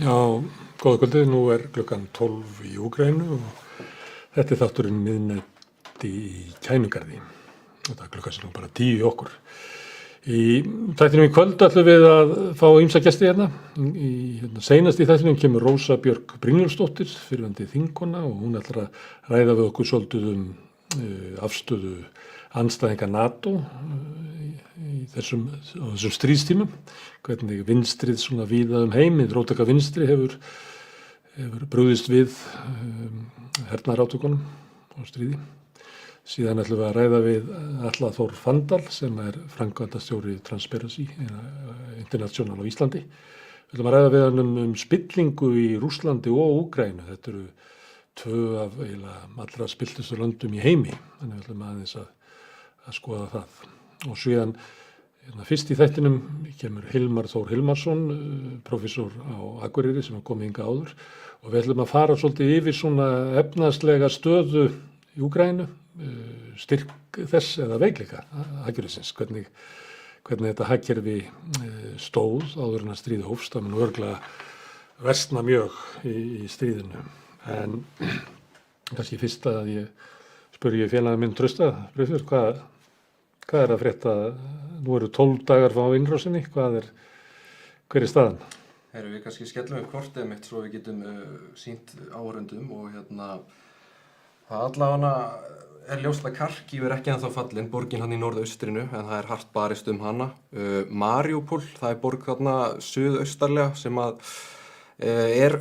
Já, góða kvöldið, nú klukkan 12 í Úkraínu og þetta þátturinn miðnætti í Kænugarði. Þetta klukkan sem nú bara 10 í okkur. Í þættinum í kvöld ætlum við að fá ýmsa gesti hérna. Seinast í þættinum kemur Rósa Björk Brynjólfsdóttir, fyrrverandi þingkona, og hún ætlar að ræða við okkur svolítið afstöðu andstæðinga NATO í þessum stríðstímum, hvernig vinstrið svona víða heiminn, róttæka vinstri hefur brugðist við hernaðarátökunum og stríði. Síðan ætlum við að ræða við Atla Þór Fandal sem framkvæmdastjóri Transparency International á Íslandi. Við ætlum að ræða við hann spillingu í Rússlandi og Úkraínu. Þetta eru tvö af allra spilltustu löndum í heimi, þannig við ætlum aðeins að skoða það. Og síðan fyrst í þættinum kemur Hilmar Þór Hilmarsson, prófessor á Akureyri sem komið hingað áður, og við ætlum að fara svolítið yfir svona efnahagslega stöðu í Úkraínu, styrk þess eða veikleika hagkerfisins, hvernig þetta hagkerfi stóð áður en að stríði hófst. Það mun örugglega versna mjög í stríðinu. En kannski fyrst að ég spurði félaginn minn Trausta, Friðþjófur, hvað að frétta? Nú eru 12 dagar frá innrásinni, hver staðan? Við kannski skellum kortið mitt svo við getum sýnt áhorfendum og það allavega ljóst að Kharkiv ekki ennþá fallin, borgin hann í norðaustrinu, en það hart barist hana. Mariupol, það borg þarna suðaustarlega sem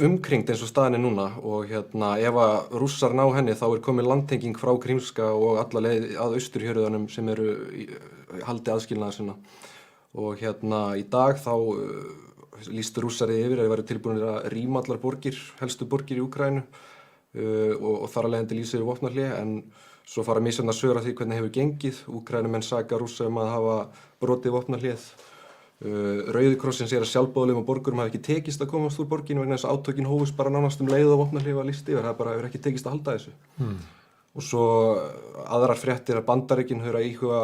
umkringd eins og staðan núna, og ef að Rússar ná henni þá komin landtenging frá Krímska og alla leið að austurhjörðunum sem eru haldi aðskilnaðar sinna. Og í dag þá lýstu Rússar yfir að þeir væru tilbúnir að rýma allar borgir, helstu borgir í Úkraínu, og þar að leiðandi lýsa yfir vopnahlé, en svo fara misjafnar sögur af því hvernig hefur gengið. Úkraínumenn saka Rússa að hafa brotið vopnahléð. Rauði krossinn segir að sjálfboðaliðum og borgurum hafi ekki tekist að komast úr borginu vegna þess að átökin hófust bara nánast leið og vopnahlé var lýst yfir. Það bara hefur ekki tekist að halda þessu. Og svo aðrar fréttir að Bandaríkin höfðu að íhuga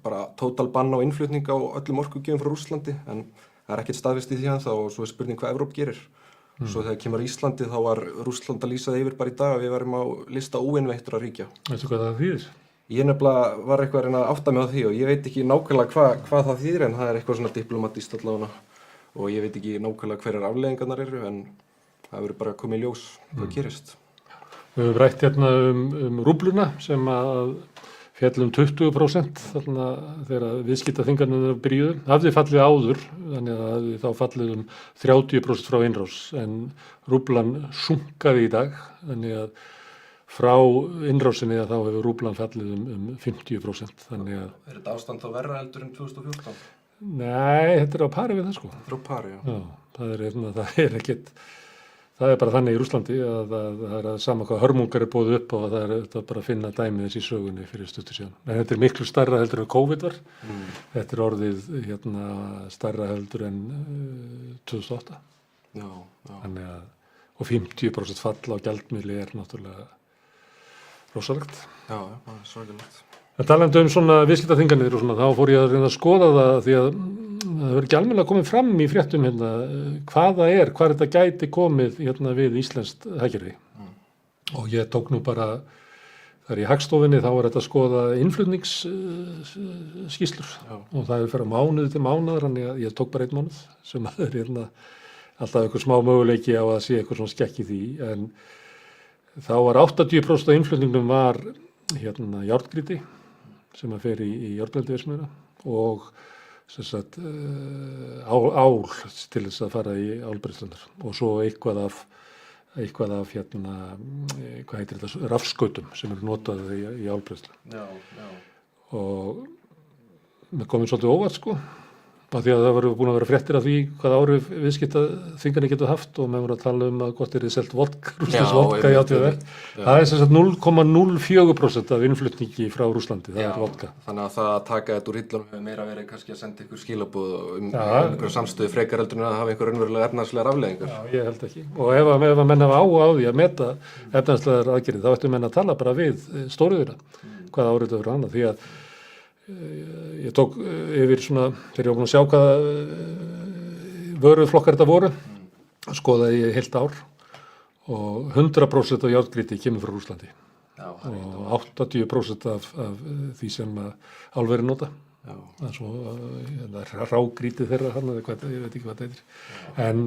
bara tótal bann á innflutning á öllum orkugjöfum frá Rússlandi, en það ekkert staðfest í því ennþá, og svo spurning hvað Evróp gerir. Svo þegar kemur Íslandi þá var Rússland að lýsa yfir bara í dag að við værum á lista óinveittra ríkja. Veistu hvað það þýðir? Ég nefnilega var eitthvað að reyna að átta mig á því og ég veit ekki nákvæmlega hvað það þýðir, en það eitthvað svona diplomatískt allavega, og ég veit ekki nákvæmlega hverjar afleiðingarnar eru, en það verður bara komið í ljós hvað gerist. Við höfum rætt hérna rúbluna sem að féll 20% þarna þegar viðskiptaþvinganirnar byrjuðu. Hafði fallið áður, þannig að hafði þá fallið 30% frá innrás, en rúblan sunkaði í dag, þannig að frá innrásinni þá hefur rúblan fallið 50%, þannig að... Þetta ástand þá verra heldur en 2014? Nei, þetta á pari við það, sko. Þetta á pari, já. Já, það er bara þannig í Rússlandi að það sama hvað hörmungar boðið upp, og það bara að finna dæmi þess í sögunni fyrir stuttu síðan. En þetta miklu stærra heldur en COVID var. Þetta orðið stærra heldur en 2008. Já. Þannig að, og 50% fall á gjaldmiðli náttúrulega rosalegt. Já, það sorgilegt. En talandi svona viðskiptaþvinganir og svona, þá fór ég að reyna að skoða það, því að það hefur ekki almennilega komið fram í fréttum hvað þetta gæti komið við íslenskt hagkerfi. Og ég tók nú bara, þar í Hagstofunni þá var þetta að skoða innflutningsskýrslur, og það hefur farið mánuði til mánaðar, þannig að ég tók bara 1 mánuð sem alltaf eitthvað smá möguleiki á að sé eitthvað svona skekk í því, en þá var 80% af innflutningnum var járngrýti sem að fer í járnblendiverksmiðjuna, og sem sagt ál til þess að fara í álbrennslunar, og svo eitthvað af hvað heitir þetta, rafskautum sem eru notaði í álbrennslu. Já. Og mér komið svolítið óvart, sko, af því að það voru búin að vera fréttir af því hvað áhrif viðskiptaþvinganir getur haft, og með voru að tala að hvort selt rússnesk vodka í ATVR. Það er sem sagt 0,04% af innflutningi frá Rússlandi, það er vodka. Þannig að það að taka þetta úr hillunum hefur meira verið kannski að senda ykkur skilaboð einhverja samstöðu frekar heldur en að hafa einhver raunverulega efnahagslegar afleiðingar. Já, ég held ekki. Og ef að menn hafa áhuga á því að meta efnahagslegar aðgerðir, þá ættu menn að tala bara við stóriðuna hvað áhrif það fyrir annað, því að ég tók yfir svona, þegar ég var búin að sjá hvaða vöruflokkar þetta voru, skoðaði ég heilt ár og 100% af járngrýti kemur frá Rússlandi Já, og 80% af því sem álverin nota. Já. Það er svo rágrítið þeirra hann eða hvað, ég veit ekki hvað það heitir. En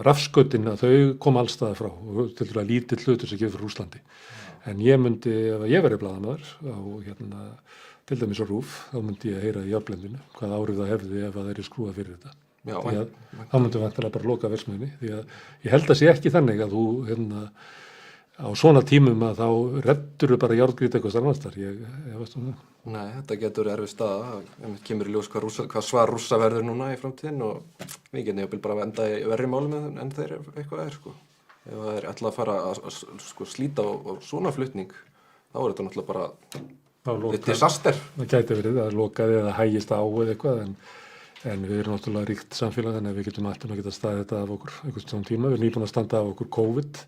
rafskautin, þau koma allstaðar frá og til dæmis lítill hlutur sem kemur frá Rússlandi. En ég myndi, ef ég verið blaðamaður á til dæmis á RÚV, þá myndi ég heyra í járnblendinu hvað áhrif það hefði ef það er skrúað fyrir þetta. Já, þá myndi vantilega bara loka verksmiðjunni, því að ég held að sé ekki þannig að þú á svona tímum að þá reddur bara járngrýti eitthvað annars þar, ég veist það. Nei, þetta getur erfið staða, það kemur í ljós hvað svar Rússa verður núna í framtíðin og við getum jafnvel bara að enda í verri málum en þeir eitthvað sko. Ef það er alltaf að fara að slíta á svona flutning, þá er þetta náttúrulega bara disaster. Það gæti verið að lokaði eða hægist á eða eitthvað, en við erum náttúrulega ríkt samfélag, þannig að við getum alltaf að geta staðið þetta af okkur einhvern svona tíma. Við erum nýbúin að standa af okkur COVID.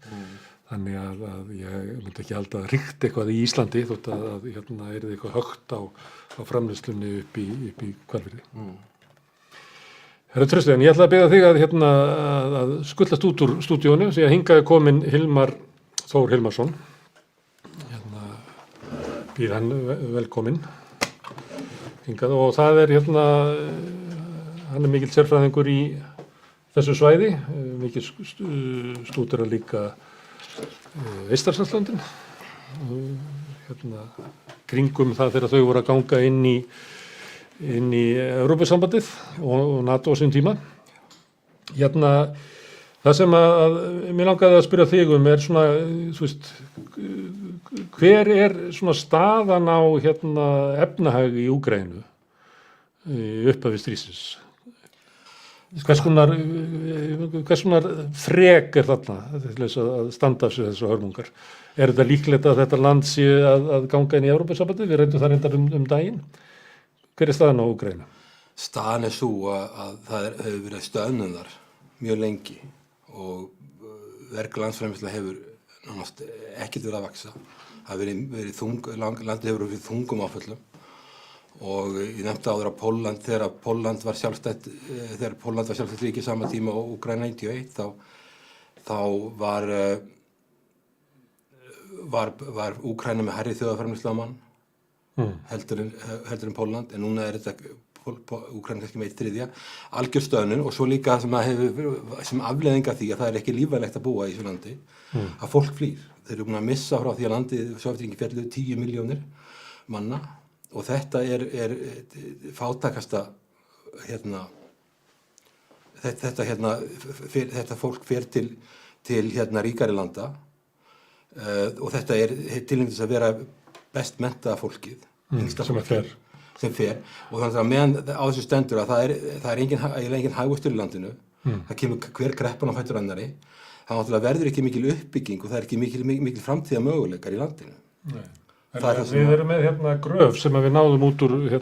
Þannig að ég myndi ekki halda ríkt eitthvað í Íslandi þótt að er eitthvað högt á framleiðslunni upp í Hvalfirði. Herra Trausti, en ég ætla að biðja þig að skutlast út úr stúdíónu því að hingað er kominn Hilmar Þór Hilmarsson. Býð hann velkominn hingað og það er hann er mikill sérfræðingur í þessu svæði, mikill stúdera líka Eystrasaltslöndin kringum það þegar þau voru að ganga inn í Evrópusambandið og NATO á sín tíma. Það sem að mér langaði að spyrja þig er svona, þú veist, hver er svona staðan á efnahag í Úkraínu upphafi stríðsins? Hvers konar þrek er þarna til þess að standa af sig þessu hörmungar? Er þetta líklegt að þetta land sé að ganga inn í Evrópusambandið? Við reyndum það reyndar daginn. Hver er staðan á Úkraínu? Staðan er svo að það hefur verið stöðnunar mjög lengi og verg landsframleiðsla hefur nánast ekkert verið að vaxa. Það hefur verið landið hefur verið þungum áföllum. Og ég nefndi áður að þegar Pólland var sjálfstætt ríki sama tíma og Úkraína 91 þá var Úkraína með hærri þjóðarframleiðslu á mann heldur en Pólland, en núna er þetta Úkraína kannski með 1/3 algjör stöðnun og svo líka sem afleiðinga því að það er ekki lífvænlegt að búa í þessu landi að fólk flýr. Þeir eru búin að missa frá því að landið Sovétríkin féllu 10 milljónir manna. Og þetta er fátækasta þetta fólk fer til ríkari landa og þetta er tilnefndis að vera best menntaða fólkið sem fer og þannig að meðan á þessu stendur að það er engin hagvöxtur í landinu það kemur hver kreppan á fætur annari þá náttúrulega verður ekki mikil uppbygging og það er ekki mikil framtíða möguleikar í landinu. Nei. Við erum með gröf sem við náðum út úr hjá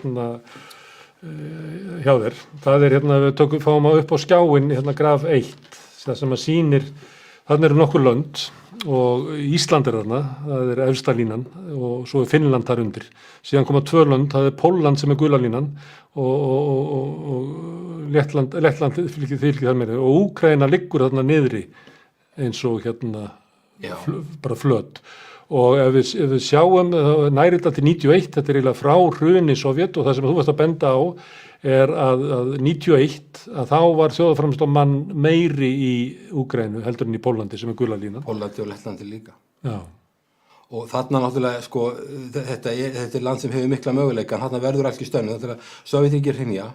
þér. Það er við fáum upp á skjáin graf 1, það sem að sýnir, þarna eru nokkur lönd og Ísland er þarna, það er efsta línan og svo er Finnland þar undir. Síðan koma 2 lönd, það er Pólland sem er gula línan og Lettland fylgir þar meira og Úkraína liggur þarna niðri eins og bara flöt. Og ef við sjáum, næri þetta til 91, þetta er eiginlega frá hruni Sovét og það sem þú varst að benda á er að 91, að þá var þjóðarframleiðsla á mann meiri í Úkraínu heldur en í Póllandi sem er gula línan. Póllandi og Lettlandi líka. Já. Og þarna náttúrulega, þetta er land sem hefur mikla möguleika, en þarna verður alls ekki stöðnuð, þetta er að Sovétríkin hrynja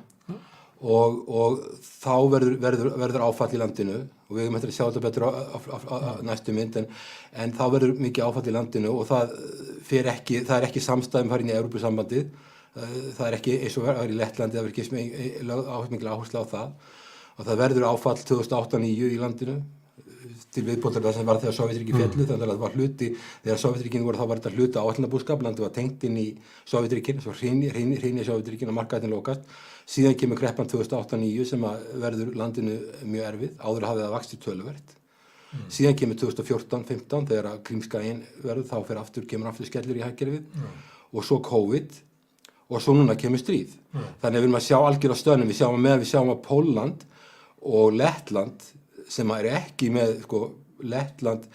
og þá verður áfall í landinu og við höfum eftir að sjá þetta betur á næstu mynd en þá verður mikið áfall í landinu og það er ekki samstæðum farin í Evrópusambandið, það er ekki eins og var í Lettlandi, það verður ekki mikil áherslu á það og það verður áfall 2008-2009 í landinu til viðbótar það sem var þegar Sovétríkin féllu, þannig að það var hluti þegar Sovétríkin voru þá var þetta hluti áætlunarbúskap, landið var tengt inn í Sovétríkin, svo hrynja Sovétríkin og markaðin lokast. Síðan kemur kreppan 2008-2009 sem að verður landinu mjög erfið, áður hafði það vaxið töluvert. Síðan kemur 2014-15 þegar að Krímskaginn verður, þá kemur aftur skellur í hagkerfið og svo COVID og svo núna kemur stríð. Þannig að við erum að sjá algjör á stöðnum, við sjáum að Pólland og Lettland sem eru ekki með, sko, Lettland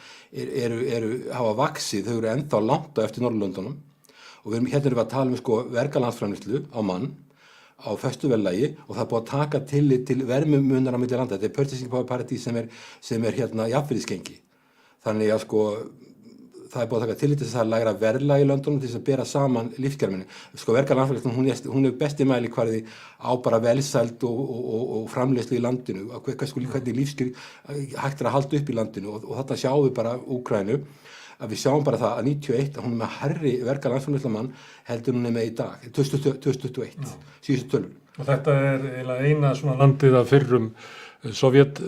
hafa vaxið, þau eru ennþá langt á eftir Norðurlöndunum og hérna erum við að tala um, sko, vergalandsframleiðslu á mann á föstu verðlagi og það er búið að taka tillit til verðmunar á milli landa. Þetta er purchasing power parity sem er hérna jafnvirðisgengi. Þannig að, sko, það er búið að taka tillit til þess að lægra verðlag í löndunum til þess að bera saman lífskjaraminni. Sko, vergalandsframleiðslan, hún er besti mælikvarði á bara velsæld og framleiðslu í landinu, hvernig lífskjör hægt að halda upp í landinu og þarna sjáum við bara Úkraínu, að við sjáum bara það að 91, að hún er með hærri vergalandsframleiðslumann heldur hún er með í dag, 2021, síðustu tölur. Og þetta er eiginlega eina svona landið af fyrrum Sovjet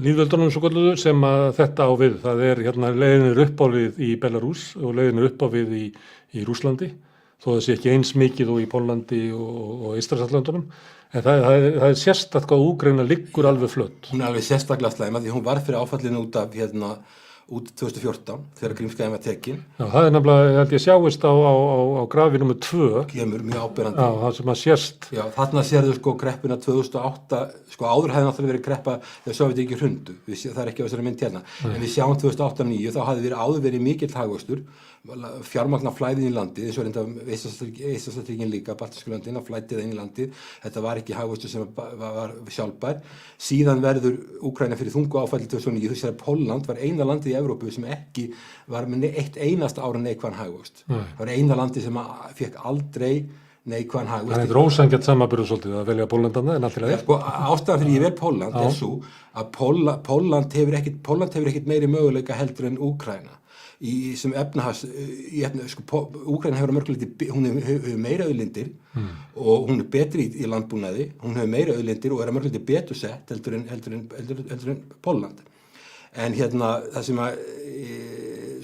lýðveldunum svo kalluðu sem að þetta á við. Það er hérna leiðinir upp á við í Belarus og leiðinir upp á við í Rússlandi, þó það sé ekki eins mikið og í Póllandi og Eystrasaltslöndunum. En það er sérstakt hvað Úkraína liggur alveg flött. Hún er alveg sérstaklega slæm, því hún var fyrir áfallinu út 2014 þegar Krímskaja var tekin. Já, það er nefnilega, ég held ég sjáist á grafi nr. 2. Kemur mjög áberandi. Já, það sem að sést. Já, þarna sérðu, sko, kreppuna 2008, sko, áður hefði náttúrulega verið kreppa þegar Sovétríkin hrundu. Það er ekki á þessari mynd hérna. En við sjáum 2008-2009, þá hafði áður verið mikill hagvöxtur, fjármagna flæðin í landið, eins og reynda Eystrasaltsríkin líka, baltísku löndin, að flætið inn í landið. Þetta var ekki hagvöxtur sem var sjálfbær. Síðan verður Úkraína fyrir þungu áfalli 2009. Þú sér að Pólland var eina landið í Evrópu sem ekki var með eitt einasta ára neikvæðan hagvöxt. Það var eina landið sem fékk aldrei neikvæðan hagvöxt. Það er ósanngjarnt samanburður svolítið að velja Póllandana en allt í lagi. Sko, ástæðan fyrir ég vel Pólland er svo að Pólland hefur ekkit meiri möguleika heldur en Úkraína. Sem sko, Úkraína hefur að mörguleiti, hún hefur meira auðlindir og hún er betri í landbúnaði, hún hefur meira auðlindir og er að mörguleiti betur sett heldur en Pólland. En hérna það sem að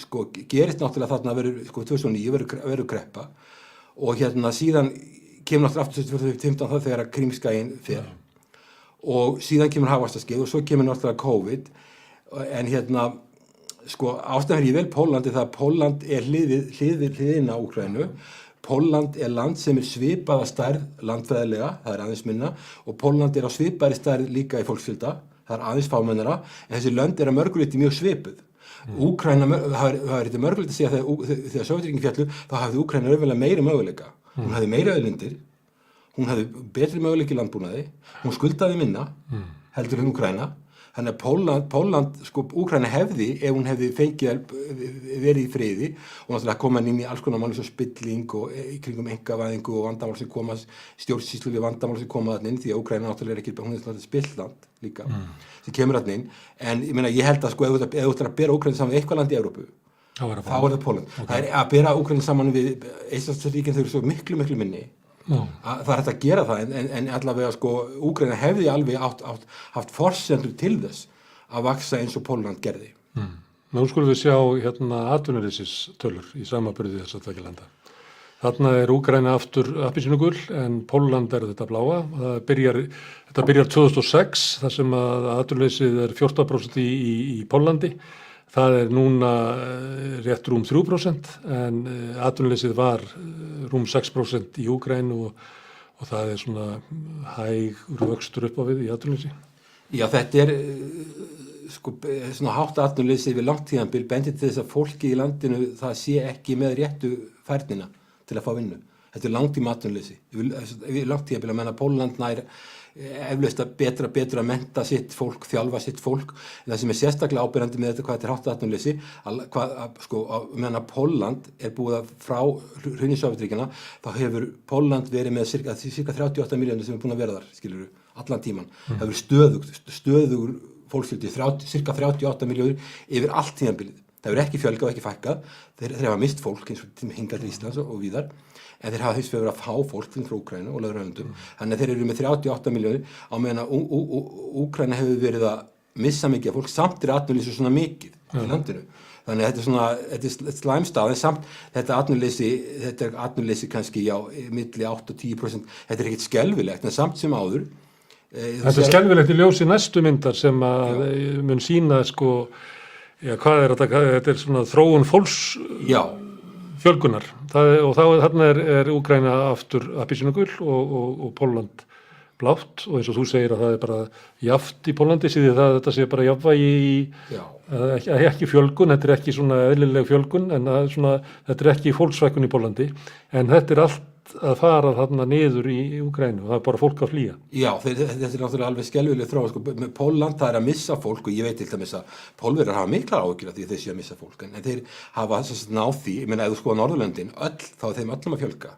sko, gerist náttúrulega þarna verður, sko, 2009 verður kreppa og hérna síðan kemur náttúrulega aftur 2015 það þegar að Krímskajinn fer og síðan kemur hagvaxtarskeið og svo kemur náttúrulega COVID en hérna sko ástæðan fyrir ég vel Pólland er það að Pólland er hliðin á Úkraínu. Pólland er land sem er svipaða stærð landfræðilega, það er aðeins minna og Pólland er á svipaðri stærð líka í fólksfjölda, það er aðeins fámennara en þessi lönd er að mörguleiti mjög svipuð. Úkraína, það er þetta mörguleiti að segja þegar Sovétríkin fjallu þá hafði Úkraína raunverulega meiri möguleika. Hún hafði meiri auðlindir, hún hafði betri möguleiki í landbúnaði, hún skuldaði minna heldur en Úkraína. Þannig að Pólland, sko, Úkraína hefði, ef hún hefði fengið verið í friði og náttúrulega koma inn í alls konar mál eins og spilling og í kringum einkavæðingu og vandamál sem koma, stjórnsýslu við vandamál sem koma þarna inn því að Úkraína náttúrulega er ekki, hún er náttúrulega spilland líka, sem kemur þarna inn. En ég meina, ég held að sko, ef þú ætlar að bera Úkraína saman við eitthvað land í Evrópu, þá er það Pólland. Okay. Það er að bera Úkraína saman við Eystrasaltsríkin, þau eru svo miklu minni. Það er hægt að gera það en allavega sko Úkraína hefði alveg haft forsendur til þess að vaksa eins og Pólland gerði. Nú skulum við sjá hérna atvinnuleysistölur í samanburði þess að tvekja landa. Þarna er Úkraína aftur appelsínugul en Pólland er þetta bláa. Þetta byrjar 2006 þar sem að atvinnuleysið er 14% í Póllandi. Það er núna rétt rúm 3% en atvinnuleysið var rúm 6% í Úkraínu og það er svona hægur vöxtur upp á við í atvinnuleysi. Já, þetta er sko svona hátt atvinnuleysi við langt tímabil bendir til þess að fólki í landinu það sé ekki með réttu færnina til að fá vinnu. Þetta er langtíma atvinnuleysi. Við langt tímabil að menna Pólland nær eflaust að betra að mennta sitt fólk, þjálfa sitt fólk. En það sem er sérstaklega áberandi með þetta hvað þetta er hátt atvinnuleysi, sko, meðan að Pólland er búið að frá hruni Sovétríkjanna, þá hefur Pólland verið með cirka 38 milljónir sem er búin að vera þar, skilurðu, allan tíman. Það hefur stöðugur fólksfjöldi, cirka 38 milljónir yfir allt tímabilið. Það hefur ekki fjölgað og ekki fækkað. Þeir hafa mist fólk eins og hingað til Íslands og víðar. En þeir hafa hins vegar að fá fólk til frá Úkraínu og löguröndum. Þannig að þeir eru með 38 milljónir á meðan að Úkraína hefur verið að missa mikið af fólk samt er atvinnuleysi svona mikið í landinu. Þannig að þetta er slæmstað en samt þetta er atvinnuleysi kannski milli 8 og 10%. Þetta er ekkert skelfilegt en samt sem áður. Þetta er skelfilegt í ljósi næstu myndar sem að mun sýna sko hvað er þetta er svona þróun fólks fjölgunar og þarna er Úkraína aftur appelsínugul og Pólland blátt og eins og þú segir að það bara jaft í Pólandi, síðan það að þetta sé bara jafnvægi í ekki fjölgun, þetta ekki svona eðlileg fjölgun en svona, þetta ekki fólksfækkun í Pólandi en þetta allt að fara þarna niður í Úkraínu, það bara fólk að flýja. Já, þetta náttúrulega alveg skelfileg þróun, sko, með Pólland það að missa fólk og ég veit til dæmis að Pólverjar hafa miklar áhyggjur af því að þeir séu að missa fólk en þeir hafa náð því, ég meina ef þú skoða Norðurlöndin, þá er þeim öllum að fjölga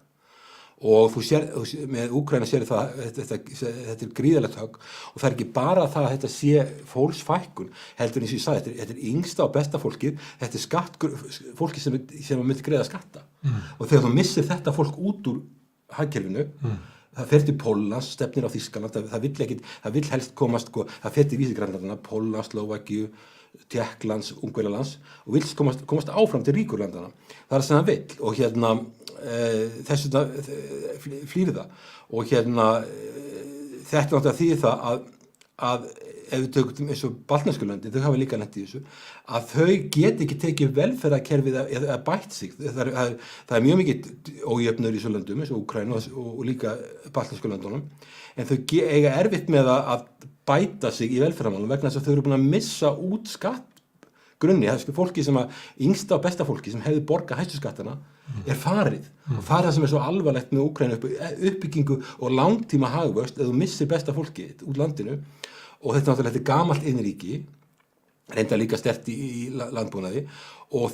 og þú sér, með Úkraína sér það, þetta gríðalegt högg og það ekki bara það að þetta sé fólksfækkun, heldur eins og ég sagði, þetta yngsta og besta fólkið, þetta fólkið sem myndi greiða skatta og þegar þú missir þetta fólk út úr hagkerfinu, það fer til Póllands, stefnir á Þýskaland, það vill helst komast, það fer til Vísigrænlandana, Póllands, Slóvakíu, Tékklands, Ungverjalands og vill komast áfram til ríkurlandana. Það sem það vill og þess vegna flýr það og þetta náttúrulega þýðir það að ef við tökum eins og baltnesku löndin, þau hafa líka lent í þessu, að þau get ekki tekið velferðarkerfið eða bætt sig. Það mjög mikið ójöfnur í þessu löndum eins og Úkraínu og líka baltnesku löndunum, en þau eiga erfitt með að bæta sig í velferðarmálum vegna þess að þau eru búin að missa út skattgrunni, það er fólki sem yngsta og besta fólki sem hefði borgað hæstu skattana farið og það sem svo alvarlegt með Úkraínu uppbyggingu og langtíma hagvöxt ef þú missir besta fólki út landinu og þetta náttúrulega gamalt innríki reynda líka sterkt í landbúnaði og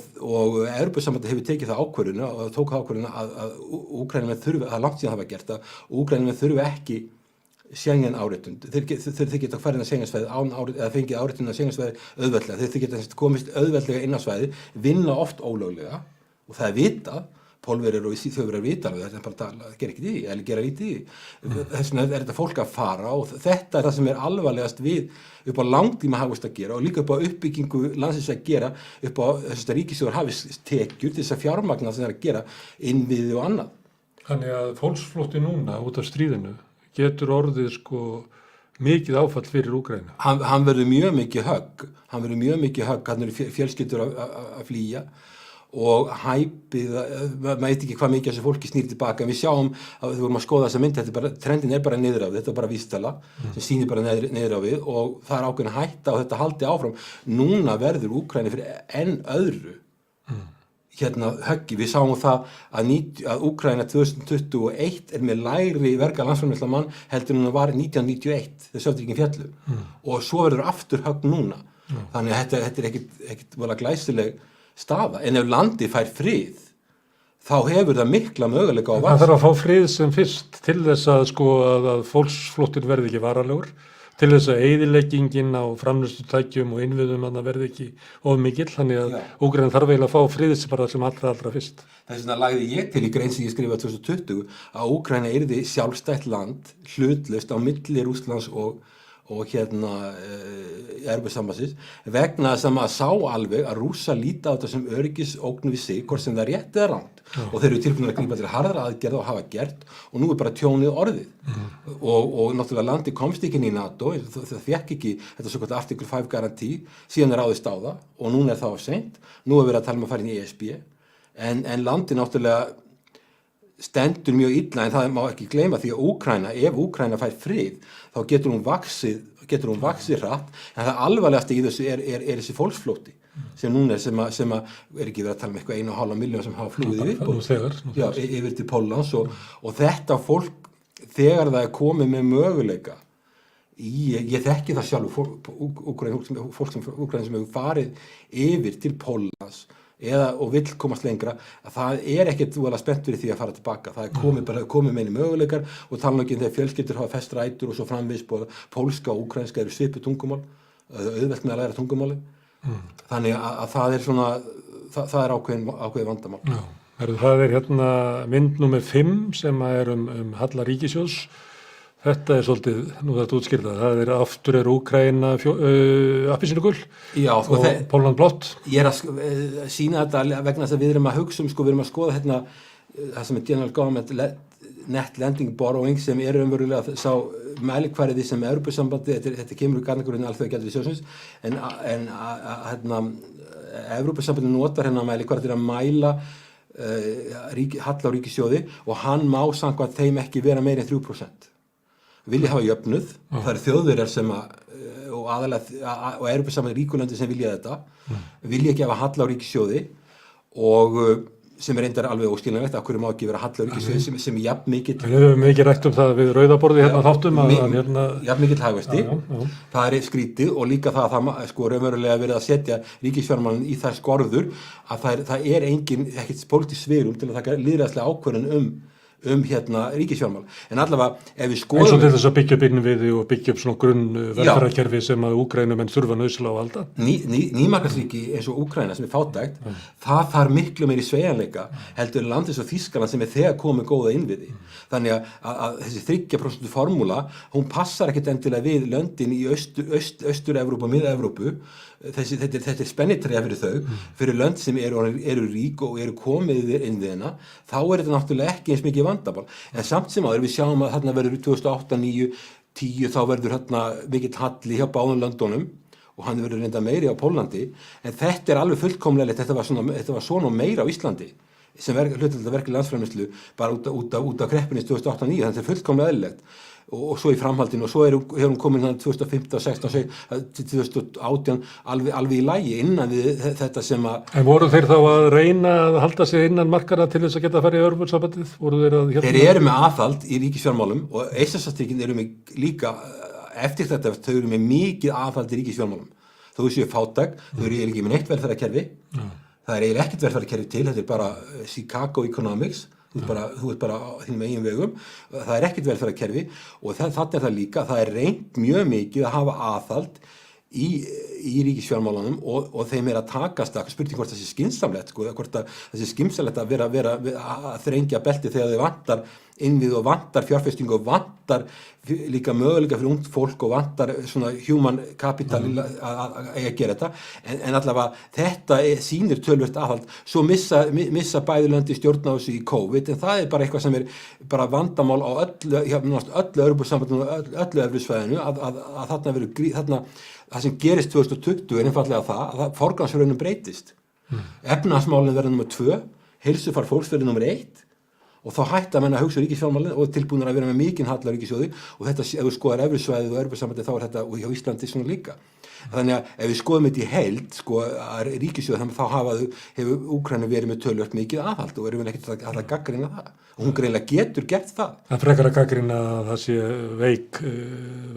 Evrópusambandið hefur tekið það ákvörðuna og tók það ákvörðuna að Úkraínumenn þurfi, það langt síðan hafa gert það og Úkraínumenn þurfi ekki Schengen áritun, þeir geta farin að Schengensvæði eða fengið áritun að Schengensvæði auðveldlega, þeir geta komist auðveldlega inn á svæði, vinna oft ólöglega og það vitað, Pólverjar og Þjóðverjar vita alveg þetta bara gera ekki því, eða gera lítið því. Þess vegna þetta fólk að fara og þetta það sem alvarlegast við upp á langtíma hagvöxt að gera og líka upp á uppbyggingu landsins að gera upp á þess að ríkissjóður hafi tekjur til þess að fjármagna sem það að gera innviði og annað. Þannig að fólksflótti núna út af stríðinu getur orðið mikið áfall fyrir Úkraínu. Hann verður mjög mikið högg, hann eru fjölskyldur að flýja og hæpið, maður veit ekki hvað mikið þessi fólki snýr tilbaka, en við sjáum að við vorum að skoða þessa mynd, trendin bara niður á við, þetta bara vísitala sem sýnir bara niður á við og það ákveðin hætta og þetta haldi áfram. Núna verður Úkraína fyrir enn öðru höggi. Við sáum það að Úkraína 2021 með lægri verga landsframleiðsla mann heldur en það var 1991 þegar Sovétríkin féllu og svo verður aftur högg núna. Þannig að þetta ekkert vola glæsileg staða, en ef landi fær frið þá hefur það mikla möguleika á vaxta. Það þarf að fá frið sem fyrst til þess að fólksflóttin verði ekki varanlegur, til þess að eyðileggingin á framleiðslutækjum og innviðum verði ekki of mikill, þannig að Úkraína þarf eiginlega að fá frið sem allra fyrst. Þess vegna lagði ég til í grein sem ég skrifaði 2020 að Úkraína yrði sjálfstætt land hlutlaust á milli Rússlands og Evrópusambandsins vegna þess að maður sá alveg að Rússar líta á þetta sem öryggisógn við sig, hvort sem það er rétt eða rangt og þeir eru tilbúnir að grípa til harðra aðgerða og hafa gert og nú er bara tjónið orðið og náttúrulega landi komst ekki inn í NATO, það fekk ekki þetta svo kvart Article 5 garantí, síðan ráðist á það og núna það of seint, nú er verið að tala um að fara inn í ESB en landi náttúrulega stendur mjög illa, en það má ekki gleyma því að ef Úkraína fær frið þá getur hún vaxið hratt, en það alvarlegasta í þessu er þessi fólksflótti sem núna sem er ekki verið að tala um eitthvað 1,5 milljón sem hafa flúið yfir til Póllands og þetta fólk þegar það er komið með möguleika ég þekki það sjálfur fólk sem hefur farið yfir til Póllands og vill komast lengra, að það er ekkert voðalega spennt fyrir því að fara tilbaka. Það er komið meini möguleikar og tala nú ekki þegar fjölskyldur hafa fest rætur og svo framvegis pólska og úkraínska eru svipuð tungumál, auðvelt með að læra tungumáli. Þannig að það er svona, það er ákveðið vandamál. Já, það er mynd númer 5 sem er halla ríkissjóðs. Þetta er svolítið, nú þetta útskýrða, það aftur Úkraína appelsínugul og Pólland blátt. Ég er að sýna þetta vegna þess að við erum að hugsa við erum að skoða það sem er General Government Net Lending Borrowing sem er umverulega sá mælikvarði sem Evrópusambandi, þetta kemur úr garnagurinn Alþjóðagjaldeyrissjóðsins, en Evrópusambandi notar mælikvarði til að mæla halla á ríkissjóði og hann má samkvæmt þeim ekki vera meira en 3%. vilja hafa jöfnuð, það eru Þjóðverjar sem og aðalega og Evrópusambandið ríkulöndin sem vilja þetta, vilja ekki hafa halla á ríkissjóði og sem reyndar alveg óskiljanlegt, af hverju má ekki vera halla á ríkissjóði sem er jafn mikill. Við höfum ekki rætt um það við rauðaborði hérna þáttum að hérna jafn mikill hagvexti. Það er skrítið og líka það að það sko raunverulega verið að setja ríkisfjármálin í þær skorður að það er ekkert pólitískt svigrúm til að taka lýðræðislega ákvörðun hérna ríkisfjármál. En allavega ef við skoðum eins og til þess að byggja upp innviði og byggja upp svona grunn velferðarkerfi sem að Úkraínumenn þurfa nauðsynlega á að halda. Nýmarkaðsríki eins og Úkraína sem er fátækt, það þarf miklu meiri sveigjanleika heldur en land eins og Þýskaland sem er þegar komið góða innviði. Þannig að þessi 3% formúla, hún passar ekkert endilega við löndin í Austur-Evrópu og Mið-Evrópu. Þetta er spennitrega fyrir þau, fyrir lönd sem eru rík og eru komið inn við hennar, þá er þetta náttúrulega ekki eins mikið vandamál. En samt sem áður, við sjáum að þarna verður 2008, 9, 10, þá verður þarna mikill halli hjá báðum löndunum og hann verður reynda meiri á Póllandi, en þetta er alveg fullkomlega, þetta var svona meira á Íslandi, sem hlutfall verkefni landsframleiðslu bara út af kreppunni 2008, 9, þetta er fullkomlega eðlilegt. Og svo í framhaldinu og svo hefur hún komin 2015, 16, 2018 alveg í lagi innan við þetta sem að... En voru þeir þá að reyna að halda sig innan markara til þess að geta að fara í Evrópusambandið? Þeir eru með aðhald í ríkisfjármálum og Eystrasaltsríkin eru með líka eftir þetta, þau eru með mikið aðhald í ríkisfjármálum. Þó séu fátæk, þau eru ekki með neitt velferðarkerfi. Það er eiginlega ekkert velferðarkerfi til, þetta er bara Chicago Economics. Þú ert bara á þínum eigin vegum, það er ekkert velferðarkerfi og þarna er það líka, það er reynt mjög mikið að hafa aðhald í ríkisfjármálunum og þeim er að takast að spurning hvort það sé skynsamlegt, sko, hvort það sé skynsamlegt að vera að þrengja belti þegar þau vantar innvið og vantar fjárfestingu og vantar líka möguleika fyrir ungt fólk og vantar svona human capital að gera þetta, en allavega þetta sýnir töluvert aðhald, svo missa bæði löndi stjórn á þessu í COVID, en það er bara eitthvað sem er bara vandamál á öllu Evrópusambandinu og öllu Evrusvæðinu að þarna verður það sem gerist 2020 er einfallega það að forgangsröðunum breytist. Efnahagsmálin verður nummer 2, heilsufar fólks verður nummer 1 og þá hætta menn að hugsa ríkisfjármálin og tilbúnir að vera með mikinn halla á ríkissjóði og þetta, ef við skoðar Evrusvæðið og Evrópusambandið þá er þetta og hjá Íslandi svona líka. Þannig að ef við skoðum þetta í heild, sko, að ríkissjóð þá hefur Úkraína verið með töluvert mikið aðhald og erum við ekkert að gagnrýna það. Og hún greinlega getur gert það. Það frekar að gagnrýna að það sé veik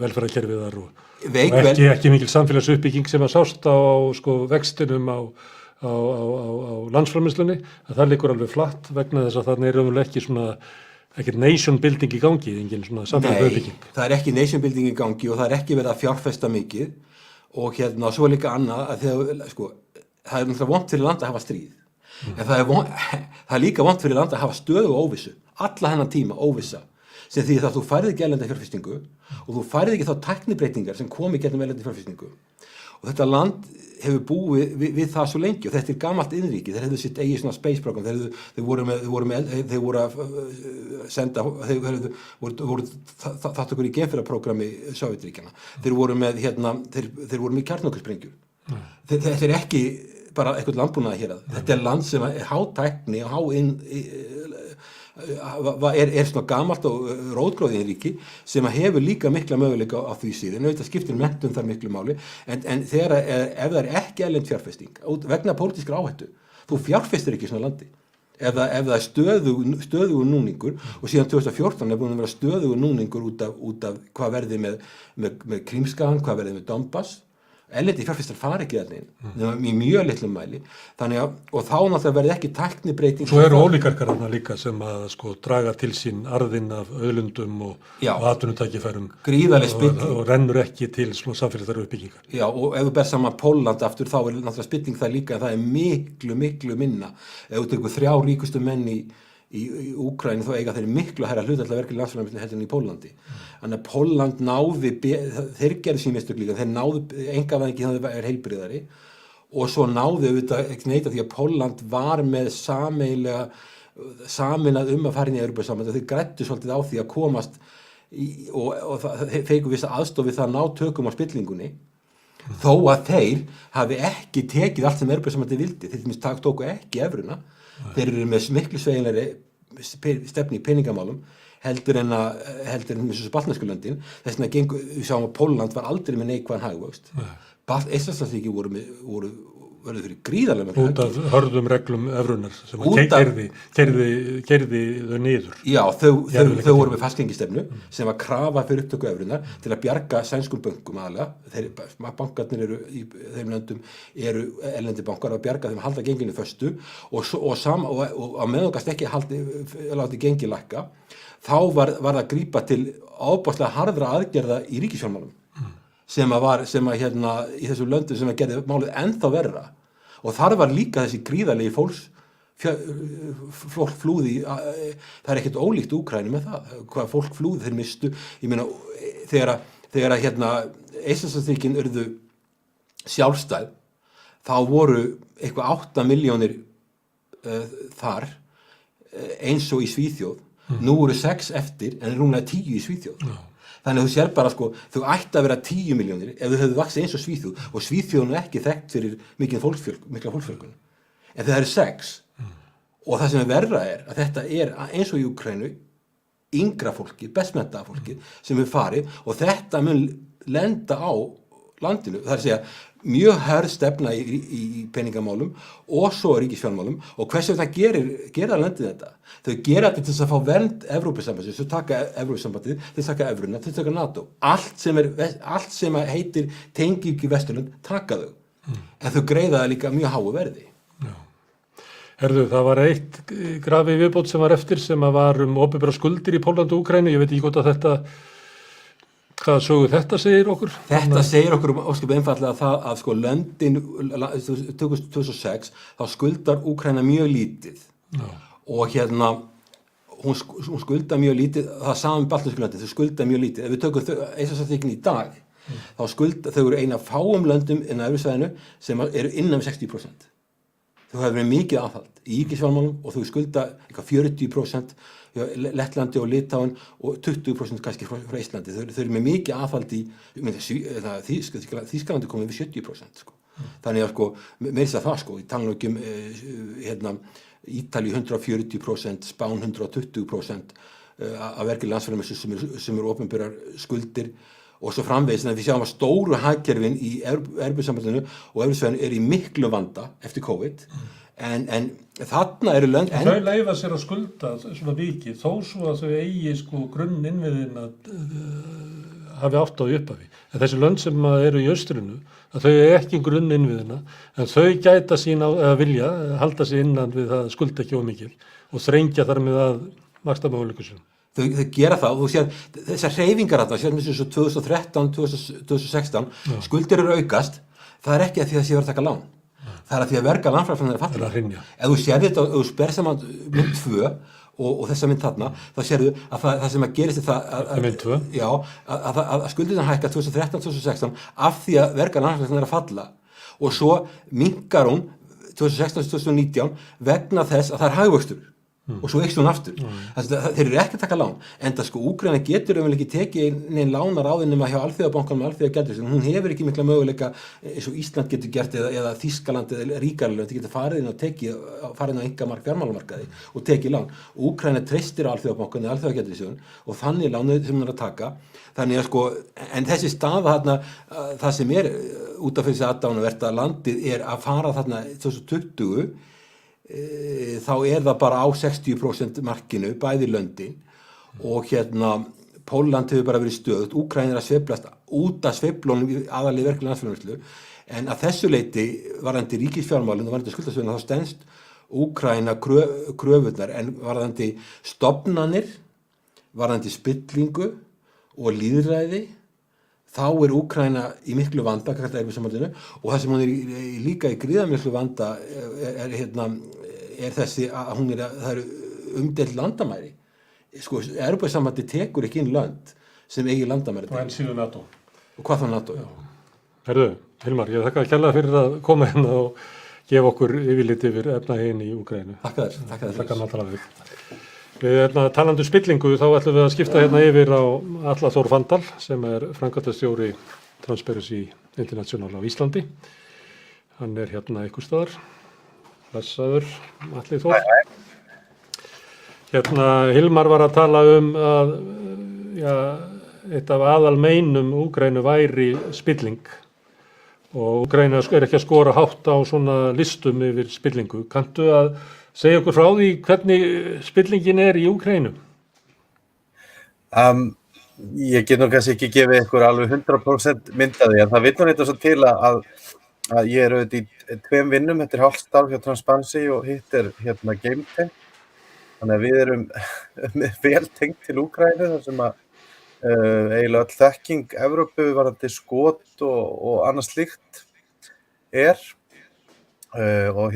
velferðarkerfið þar og ekki mikil samfélagsuppbygging sem að sást á sko vextinum á landsframleiðslunni, að það liggur alveg flatt vegna þess að þarna er ekki svona ekkert nation building í gangi, engin svona samfélagsuppbygging. Nei, það er ekki nation building í gangi og það er ekki verið að fjárfesta mikið og hérna svo er líka annað að þegar, sko, það er náttúrulega vont fyrir land að hafa stríð, en það er líka vont fyrir land að hafa stöðu og óvissu, alla hennar tíma óvissa, sem því að þú færið ekki erlenda fjárfestingu og þú færið ekki þá tæknibreytingar sem komi gegnum erlenda fjárfestingu og þetta land hefur búið við það svo lengi og þetta er gamalt innríki, þeir hefðu sitt eigið svona space program, þeir voru að senda, þeir voru þátt okkur í genfyrarprogrammi Sovétríkjanna, þeir voru með kjarnorkusprengjur. Þetta er ekki bara eitthvað landbúnaði hér, þetta er land sem er hátækni og er svona gamalt og rótgróðið ríki sem hefur líka mikla möguleika á því síðan, auðvitað skiptir menntun þar miklu máli, en ef það er ekki erlend fjárfesting, vegna pólitískrar áhættu, þú fjárfestir ekki í svona landi, ef það er stöðugur núningur og síðan 2014 er búin að vera stöðugur núningur út af hvað verði með Krímskagan, hvað verði með Donbass, erlendi fjárfestar fara ekki allir í mjög litlum mæli, þannig að og þá náttúrulega verði ekki tæknibreyting. Svo eru ólígarkar þarna líka sem að sko draga til sín arðinn af auðlundum og atvinnutækifærum og rennur ekki til svona samfélagslegar uppbyggingar. Já, og ef við ber saman Pólland aftur þá er náttúrulega spilling það líka, en það er miklu minna. Ef þú tekur 3 ríkustu menn í Úkraínu þá eiga þeir miklu að herra hlutfall verkefni landsframleiðslu heldur en í Póllandi. Þannig að Pólland náði, þeir gerðu sín mistök líka, þeir náðu einkavæðingi þannig að það er heilbrigðari og svo náðu auðvitað ekki neita því að Pólland var með sameinað að fara inn í Evrópusambandið og þeir græddu svolítið á því að komast og þeir fengu vissa aðstoð við það að ná tökum á spillingunni þó að þeir hafi ekki tekið allt sem Evrópusambandið vildi, þeir tóku ekki evruna. Þeir eru með miklu sveigjanlegri stefnu í peningamálum heldur en þessu baltnesku löndin. Þess vegna við sjáum að Pólland var aldrei með neikvæðan hagvöxt. Eystrasaltsríki verður fyrir gríðarlega út af hörðum reglum evrunar sem keyrði þau niður. Já, þau voru með fastgengistefnu sem var krafa fyrir upptöku evrunar til að bjarga sænskum bönkum aðalega. Bankarnir í þeim löndum eru erlendi bankar að bjarga þeim að halda genginu föstu og á meðan ekki láti gengi lækka, þá var það að grípa til ábáslega harðra aðgerða í ríkisfjármálum sem í þessum löndum sem að gerði málið ennþá verra. Og þar var líka þessi gríðarlegi fólk flúði, það er ekkert ólíkt Úkraínu með það, hvað fólk flúði þeir mistu. Ég meina, þegar Eystrasaltsríkin urðu sjálfstæð, þá voru eitthvað 8 milljónir þar, eins og í Svíþjóð. Nú voru 6 eftir, en rúmlega 10 í Svíþjóð. Þannig að þú sér bara þau ætti að vera 10 milljónir ef þau hefðu vaxið eins og Svíþjóð og Svíþjóðun er ekki þekkt fyrir mikla fólksfjölgun. En það eru 6 og það sem er verra að þetta er eins og í Úkraínu yngra fólki, bestmenntaða fólki sem er farið og þetta mun lenda á landinu. Það er að segja mjög hörð stefna í peningamálum og svo ríkisfjármálum og hversu þetta gera landið þetta. Þau gera þetta til þess að fá vernd Evrópusambandsins, þau taka Evrópusambandið, þau taka evruna, þau taka NATO. Allt sem heitir tenging í Vesturlönd taka þau. En þau greiða það líka mjög háu verði. Já. Herðu, það var eitt grafi viðbót sem var eftir sem var opinberar skuldir í Pólland og Úkraínu. Ég veit ekki hvort að hvað sögu þetta segir okkur? Þetta segir okkur ósköp einfaldlega það að löndin 2006 þá skuldar Úkraína mjög lítið. Já. Og hún skuldar mjög lítið, það saman baltnesku löndin, þau skuldar mjög lítið. Ef við tökum Eystrasaltsríkin í dag, þá þau eru eina fáum löndum innan Evrusvæðinu sem eru innan 60%. Þau hafa verið mikið aðhald í ríkisfjármálum og þau skulda 40% Lettlandi og Litáin og 20% kannski frá Íslandi. Þau eru með mikið aðhald í Þýskalandi komið við 70%. Þannig að meira það ég tala nú ekki Ítalíu 140%, Spán 120% af vergri landsframleiðslu sem eru opinberar skuldir og svo framvegis. Þannig að við sjáum að stóru hagkerfin í Evrópusambandinu og Evrusvæðinu eru í miklu vanda eftir COVID. En þarna eru lönd... Þau leyfa sér að skulda svona vikið, þó svo að þau eigi grunninnviðin að hafi átt á upphafi. En þessi lönd sem eru í austrinu, að þau er ekki grunninnviðina, en þau gæta sín að vilja, halda sig innan við að skulda ekki of mikil og þrengja þar með að vaxtamöguleikum sínum. Þau gera það og þú sér þessar hreyfingar þarna, sér eins og 2013, 2016, skuldir eru aukast, það er ekki að því að sé verið að taka lán. Það er að því að verga landfræðslan er að falla. Ef þú sér þetta og þú sper saman mynd 2 og þessa mynd þarna, þá sérðu að það sem að gerist að skuldirnar hækka 2013-2016 af því að verga landfræðslan er að falla og svo minnkar hún 2016-2019 vegna þess að það er hagvöxtur. Og svo eykst hún aftur. Þeir eru ekki að taka lán. Enda Úkraína getur ekki tekið neinn lánar á þeim nema hjá Alþjóðabankanum og Alþjóðagjaldeyrissjóðnum. Hún hefur ekki mikla möguleika eins og Ísland getur gert eða Þýskaland eða ríkari lönd getur farið inn á einkamark fjármálamarkaði og tekið lán. Úkraína treystir á Alþjóðabankanum og Alþjóðagjaldeyrissjóðnum og þannig lánið sem hún er að taka. Þannig að en þessi staða þarna, það sem er út af þessi aðdánavert að landið er að fara þarna 2020 þá er það bara á 60% markinu, bæði löndin og Pólland hefur bara verið stöðugt, Úkraína er að sveiflast út af sveiflunum aðallega verklega landsframleiðslu, en að þessu leyti varðandi ríkisfjármálin og varðandi skuldastöðuna þá stenst Úkraína kröfurnar, en varðandi stofnanir, varðandi spillingu og lýðræði, þá er Úkraína í miklu vanda og það sem hún er líka í gríðarmiklu vanda er þessi að það eru umdeild landamæri. Evrópusambandið tekur ekki inn lönd sem eigi landamæri. Og enn síðan NATO. Og hvað þá NATO? Herðu, Hilmar, ég þakka kærlega fyrir að koma hérna og gefa okkur yfirlit yfir efnahaginn í Úkraínu. Þakka þér. Þakka náttúrulega. Við talandi spillingu þá ætlum við að skipta hérna yfir á Atla Þór Fanndal sem er framkvæmdastjóri Transparency International á Íslandi. Hann er hérna einhvers staðar. Blessaður, Atli Þór. Hilmar var að tala að já, eitt af aðalmeinum Úkraínu væri spilling og Úkraína ekki að skora hátt á svona listum yfir spillingu. Kanntu að segja okkur frá því hvernig spillingin í Úkraínu? Ég get nú kannski ekki gefið ykkur alveg 100% mynd af því, en það vill nú eitthvað svo til að ég auðvitað í 2 vinnum, þetta hálft starf hjá Transparency og hitt GameTech. Þannig að við erum vel tengt til Úkraínu þar sem eiginlega öll þekking Evrópu varðandi skot og annað slíkt og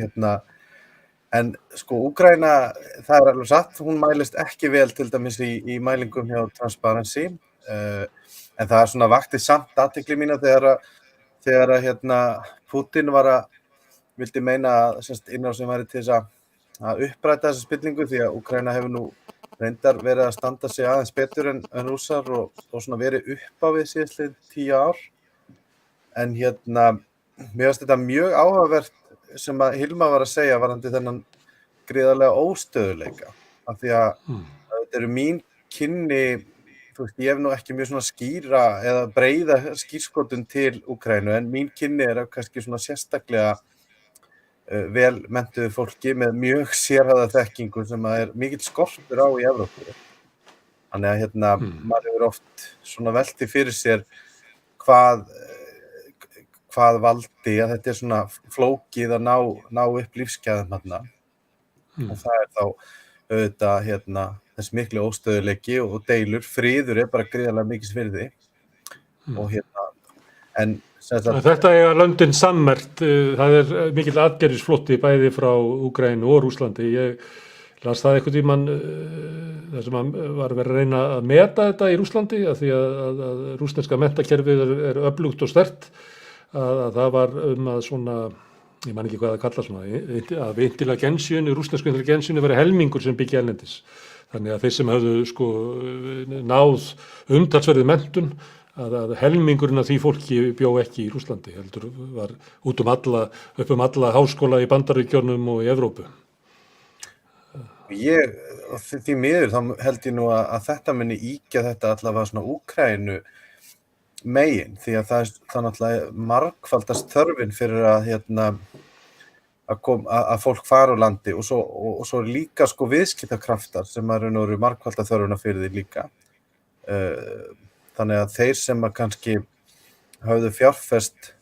en sko Úkraína, það alveg satt, hún mælist ekki vel til dæmis í mælingum hjá Transparency, en það svona vakti samt athygli mína þegar Putin vildi meina innrásin væri til þess að uppræta þessa spillingu, því að Úkraína hefur nú reyndar verið að standa sig aðeins betur en Rússar og svona verið upp á við síðastliðin 10 ár. En mér finnst þetta mjög áhugavert sem að Hilmar var að segja varðandi þennan gríðarlega óstöðuleika, af því að þetta eru mín kynni, þú veist, ég hef nú ekki mjög svona skýra eða breiða skírskotun til Úkraínu, en mín kynni kannski svona sérstaklega vel menntuðu fólki með mjög sérhæfða þekkingu sem mikill skortur á í Evrópu. Þannig að maður hefur oft svona velti fyrir sér hvað valdi að þetta svona flókið að ná upp lífsgæðum þarna. Og það þá auðvitað þess miklu óstöðuleiki og deilur, friður bara gríðarlega mikils virði. Og en þetta löndin sammerkt, það mikill atgerðisflótti bæði frá Úkraínu og Rússlandi. Ég las það einhvern tímann þar sem var verið að reyna að meta þetta í Rússlandi, af því að rússneska menntakerfið öflugt og sterkt, að það var að svona, ég man ekki hvað það kalla svona, að intelligensjunni, rússnesku intelligensjunni væri helmingur sem byggja erlendis. Þannig að þeir sem höfðu náð umtalsverðið menntun, að helmingurinn af því fólki bjó ekki í Rússlandi, heldur var upp alla háskóla í Bandaríkjunum og í Evrópu. Því miður þá held ég nú að þetta muni ýkja þetta allavega svona Úkraínu megin, því að það náttúrulega margfaldast þörfin fyrir að fólk fara úr landi og svo líka sko viðskiptakraftar sem eru margfalda þörfina fyrir því líka. Þannig að þeir sem kannski höfðu fjárfest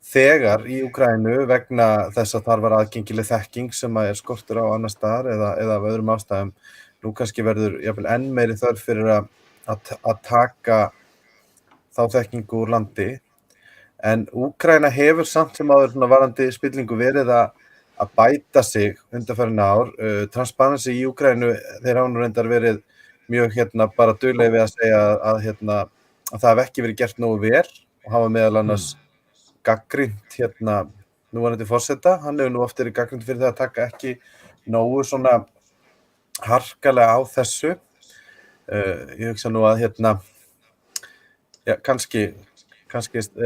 þegar í Úkraínu vegna þess að þar var aðgengileg þekking sem skortur á annars staðar eða af öðrum ástæðum, nú kannski verður jafnvel enn meiri þörf fyrir að taka þá þekkingu úr landi. En Úkraína hefur samt sem áður varðandi spillingu verið að bæta sig undanfarin ár. Transparency í Úkraínu, þeir hafa nú reyndar verið mjög bara duglegir við að segja að það hef ekki verið gert nógu vel og hafa meðal annars gagnrýnt núverandi forseta. Hann hefur nú oft verið gagnrýnt fyrir það að taka ekki nógu svona harkalega á þessu. Ég hugsa nú að kannski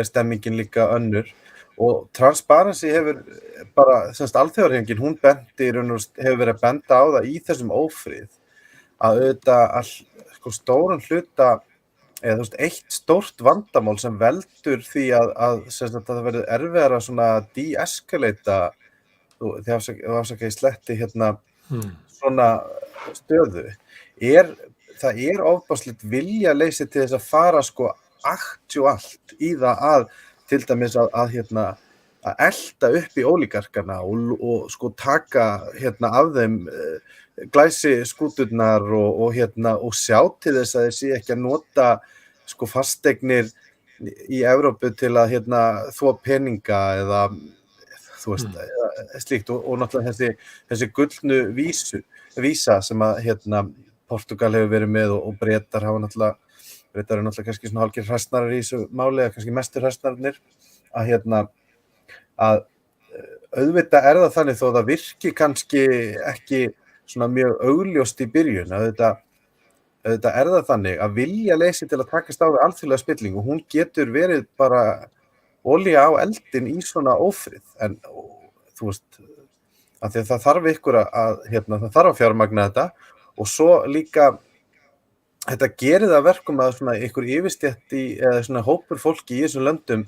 stemmingin líka önnur. Og Transparency hefur bara, alþjóðahreyfingin, hún hefur verið að benda á það í þessum ófrið, að auðvitað stóran hluta, eða eitt stórt vandamál sem veldur því að það verður erfiðara svona de-escalata, þið afsakaði sletti svona stöðu, það ofboðslegt viljaleysi til þess að fara aktuált í það að til dæmis að elta upp í ólígarkana og taka af þeim glæsi skúturnar og sjá til þess að þeir sé ekki að nota fasteignir í Evrópu til að þvo peninga eða þú veist, slíkt og náttúrulega þessi gullnu vísa sem að Portugal hefur verið með og Bretar hafa náttúrulega, Bretar eru náttúrulega kannski svona hálfgerðir hræsnarar í þessu máli, eða kannski mestur hræsnarnir, að auðvitað það þannig þó það virki kannski ekki svona mjög augljóst í byrjun, auðvitað það þannig að viljaleysi til að takast á við alþjóðlega spilling og hún getur verið bara olía á eldin í svona ófrið, en þú veist, af því að það þarf ykkur það þarf að fjármagna þetta og svo líka þetta gerir það að verkum að svona einhver yfirstétt eða svona hópur fólki í þessum löndum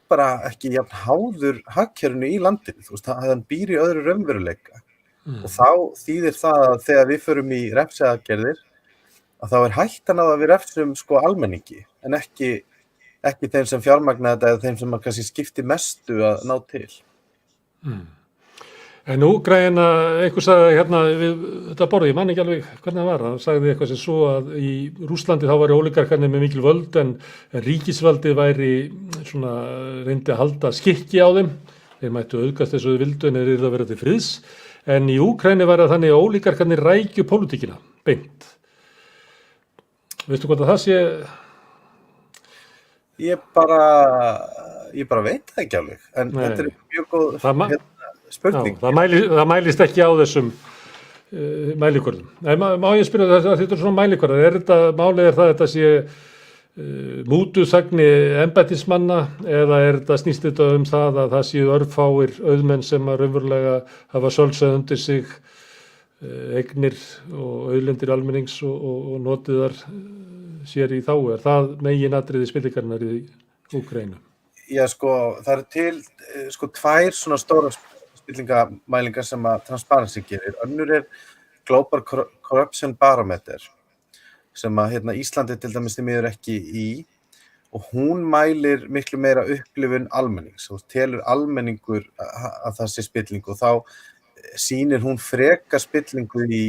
bara ekki jafn háður hagkerfinu í landinu, þú veist, hann býr í öðru raunveruleika og þá þýðir það að þegar við förum í refsiaðgerðir að þá hættan á að við refsum sko almenningi en ekki þeim sem fjármagna þetta eða þeim sem kannski skiptir mestu að ná til. En Úkraína, einhver sagði hérna við þetta borði, ég man ekki alveg hvernig það var, hann sagði eitthvað sem svo að í Rússlandi þá væri ólígarkarnir með mikil völd en ríkisvaldið væri svona reyndi að halda skikki á þeim, þeir mættu auðgast þessu vildu en þeir yrðu að vera til friðs, en í Úkraínu væri þannig að ólígarkarnir rækju pólitíkina, beint. Veistu hvort að það sé? Ég bara veit það ekki alveg, en þetta mjög góð spurning. Já, það mælist ekki á þessum mælikvörðum. Nei, má ég spyrja þetta svona mælikvörður, málið er það að þetta sé mútuþagni embættismanna eða snýst þetta það að það séu örfáir auðmenn sem að raunverulega hafa sölsað undir sig eignir og auðlindir almennings og notiðar sér í þá, er það meginatriði spillingarinnar í Úkraínu? Já, sko, það eru til sko tvær svona stóra spillingamælingar sem að Transparency gerir. Önnur Global Corruption Barometer sem að Íslandi til dæmis því miður ekki í og hún mælir miklu meira upplifun almennings og telur almenningur að það sé spilling og þá sýnir hún frekar spillingu í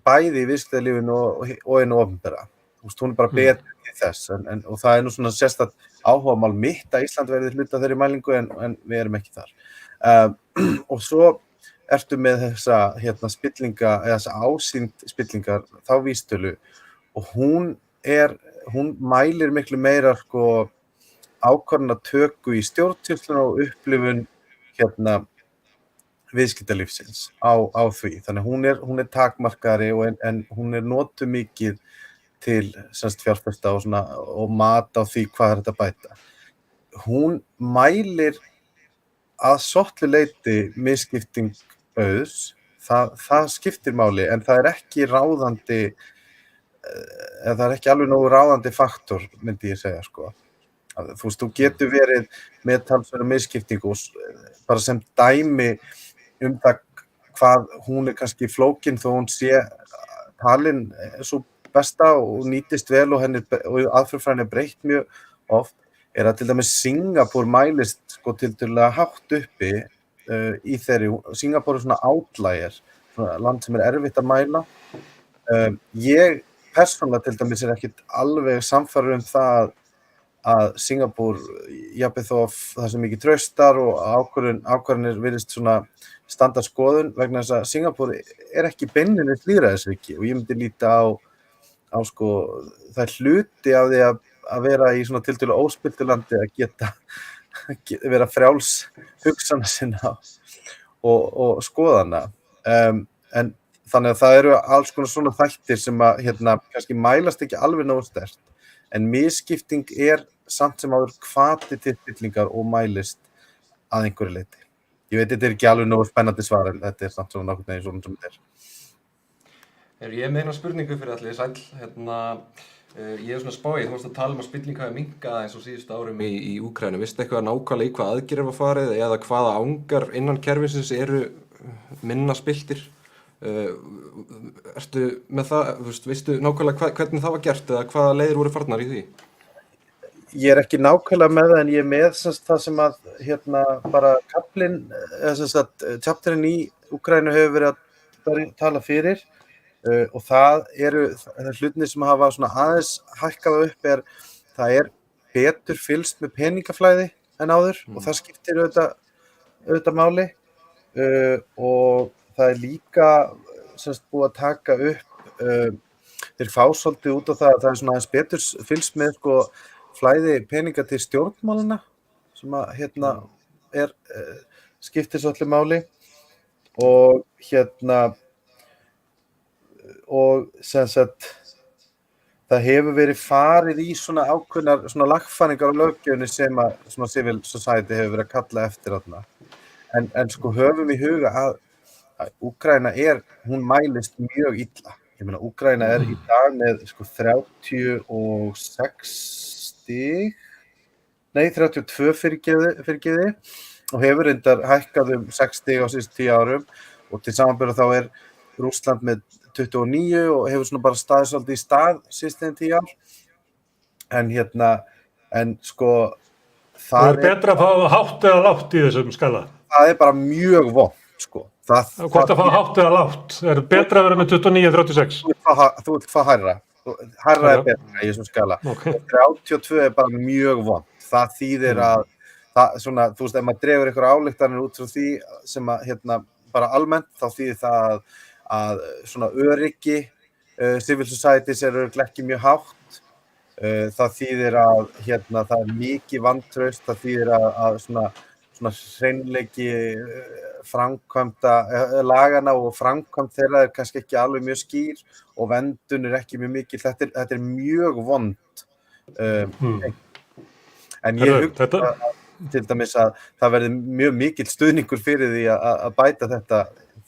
bæði í viðskiptalífinu og einu opinbera. Hún bara betur í þess og það nú svona sérstakt áhugamál mitt að Ísland verði hluta þeirri mælingu en við erum ekki þar. Og svo ertu með þessa spillinga eða þessa ásýnd spillingar þá vísitölu og hún mælir miklu meira sko ákvarðanatöku í stjórnsýslunni og upplifun viðskiptalífsins á því. Þannig hún takmarkari en hún notuð mikið til fjárfesta og mat á því hvað þetta að bæta. Hún mælir að svolitlu leyti misskipting auðs, það skiptir máli en það ekki ráðandi, eða það ekki alveg nógu ráðandi faktor, myndi ég segja sko. Þú veist, þú getur verið með talsverða misskiptingu bara sem dæmi það hvað hún kannski flókin þó hún sé talin svo besta og nýtist vel og aðferðafræðin breytt mjög oft, að til dæmis Singapúr mælist sko tiltölulega hátt uppi í þeirri. Singapúr svona outlier, svona land sem erfitt að mæla. Ég persónulega til dæmis ekkert alveg sannfærður það að Singapúr, jafnvel þó það sem mikið traustar og ákvarðanir virðist svona standardskoðun vegna þess að Singapúr ekki beinlínis lýðræðisríki og ég myndi líta á sko það hluti af því að vera í svona tiltölulega óspilltu landi að geta vera frjáls hugsana sinna og skoðana. En þannig að það eru alls konar svona þættir sem að kannski mælast ekki alveg nógu sterkt en misskipting samt sem áður hvati til spillingar og mælist að einhverju leyti. Ég veit þetta ekki alveg nógu spennandi svar en þetta samt svona nokkurn veginn svona sem þetta Ég með eina spurningu fyrir allir, Sæll. Ég svona spáið, þú varst að tala að spilling hafi minnkað eins og síðustu árum í Úkraínu. Vistu eitthvað nákvæmlega í hvað aðgerðir var farið eða hvaða ángar innan kerfisins eru minna spilltir? Ertu með það, veistu nákvæmlega hvernig það var gert eða hvaða leiðir voru farnar í því? Ég ekki nákvæmlega með það en ég með það sem að bara kaflinn, chapterinn í Úkraínu hefur verið að tala fyrir og það hlutinir sem hafa svona aðeins hækkað upp það betur fylgst með peningaflæði en áður og það skiptir auðvitað máli og það líka búið að taka upp þeir fá svolítið út á það að það svona aðeins betur fylgst með sko flæði peninga til stjórnmálana sem að skiptir svolítið máli og og sem sagt það hefur verið farið í svona ákveðnar svona lagfæringar á löggjöfinni sem að svona civil society hefur verið að kalla eftir þarna en sko höfum í huga að að Úkraína hún mælist mjög illa. Ég meina, Úkraína í dag með sko 36 stig, nei 32 fyrirgeði og hefur reyndar hækkað 6 stig á síðustu 10 árum og til samanburðar þá Rússland með 29 og hefur svona bara staðið svolítið í stað síðustu 10 ár. En sko Það er betra að fá hátt eða lágt í þessum skala. Það bara mjög vont, sko. Hvort að fá hátt eða lágt? Er betra að vera með 29-36? Þú vilt fá hærra. Hærra betra í þessum skala. Okay. 32 bara mjög vont. Það þýðir að, svona, þú veist, ef maður dregur ykkur ályktanir út frá því sem að, bara almennt, þá þýðir það að svona öryggi, civil societies örugglega ekki mjög hátt. Það þýðir að það mikið vantraust, það þýðir að svona hreinleiki framkvæmda lagana og framkvæmd þeirra kannski ekki alveg mjög skýr og verndun ekki mjög mikil. Þetta mjög vond. En ég hugsa til dæmis að það verði mjög mikil stuðningur fyrir því að bæta þetta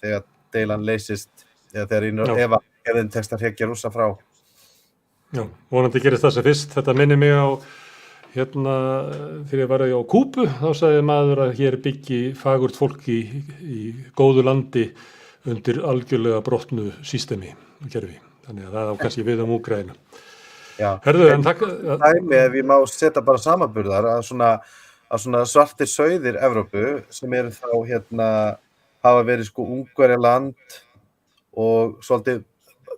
þegar deilan leysist, eða þegar ef þeim tekst að hrekja Rússa frá. Já, vonandi gerist það sem fyrst. Þetta minnir mig á, þegar ég var á Kúbu, þá sagði maður að hér byggi fagurt fólk í góðu landi undir algjörlega brotnu systemi og kerfi. Þannig að það á kannski við Úkraínu. Já, Herðu, en takk. Ef ég má setja bara samanburðar að svona svartir sauðir Evrópu sem þá hafa verið sko Ungverjaland og svolítið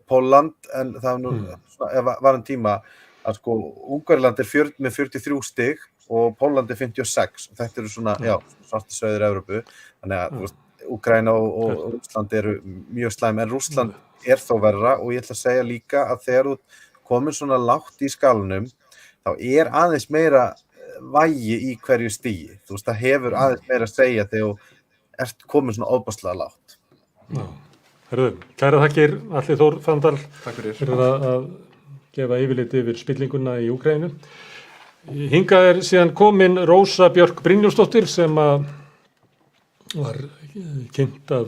Pólland, en það var tíma að sko Ungverjaland með 43 stig og Pólland 56 og þetta svona, svartir sauðir Evrópu. Þannig að Úkraína og Rússland mjög slæm, en Rússland þó verra og ég ætla að segja líka að þegar þú komin svona lágt í skalanum, þá aðeins meira vægi í hverju stigi. Þú veist, það hefur aðeins meira að segja þegar þú komin svona ofboðslega lágt. Já. Herðu, kæra þakkir Atli Þór Fanndal fyrir að gefa yfirlit yfir spillinguna í Úkraínu. Hingað síðan komin Rósa Björk Brynjólfsdóttir sem var kynnt af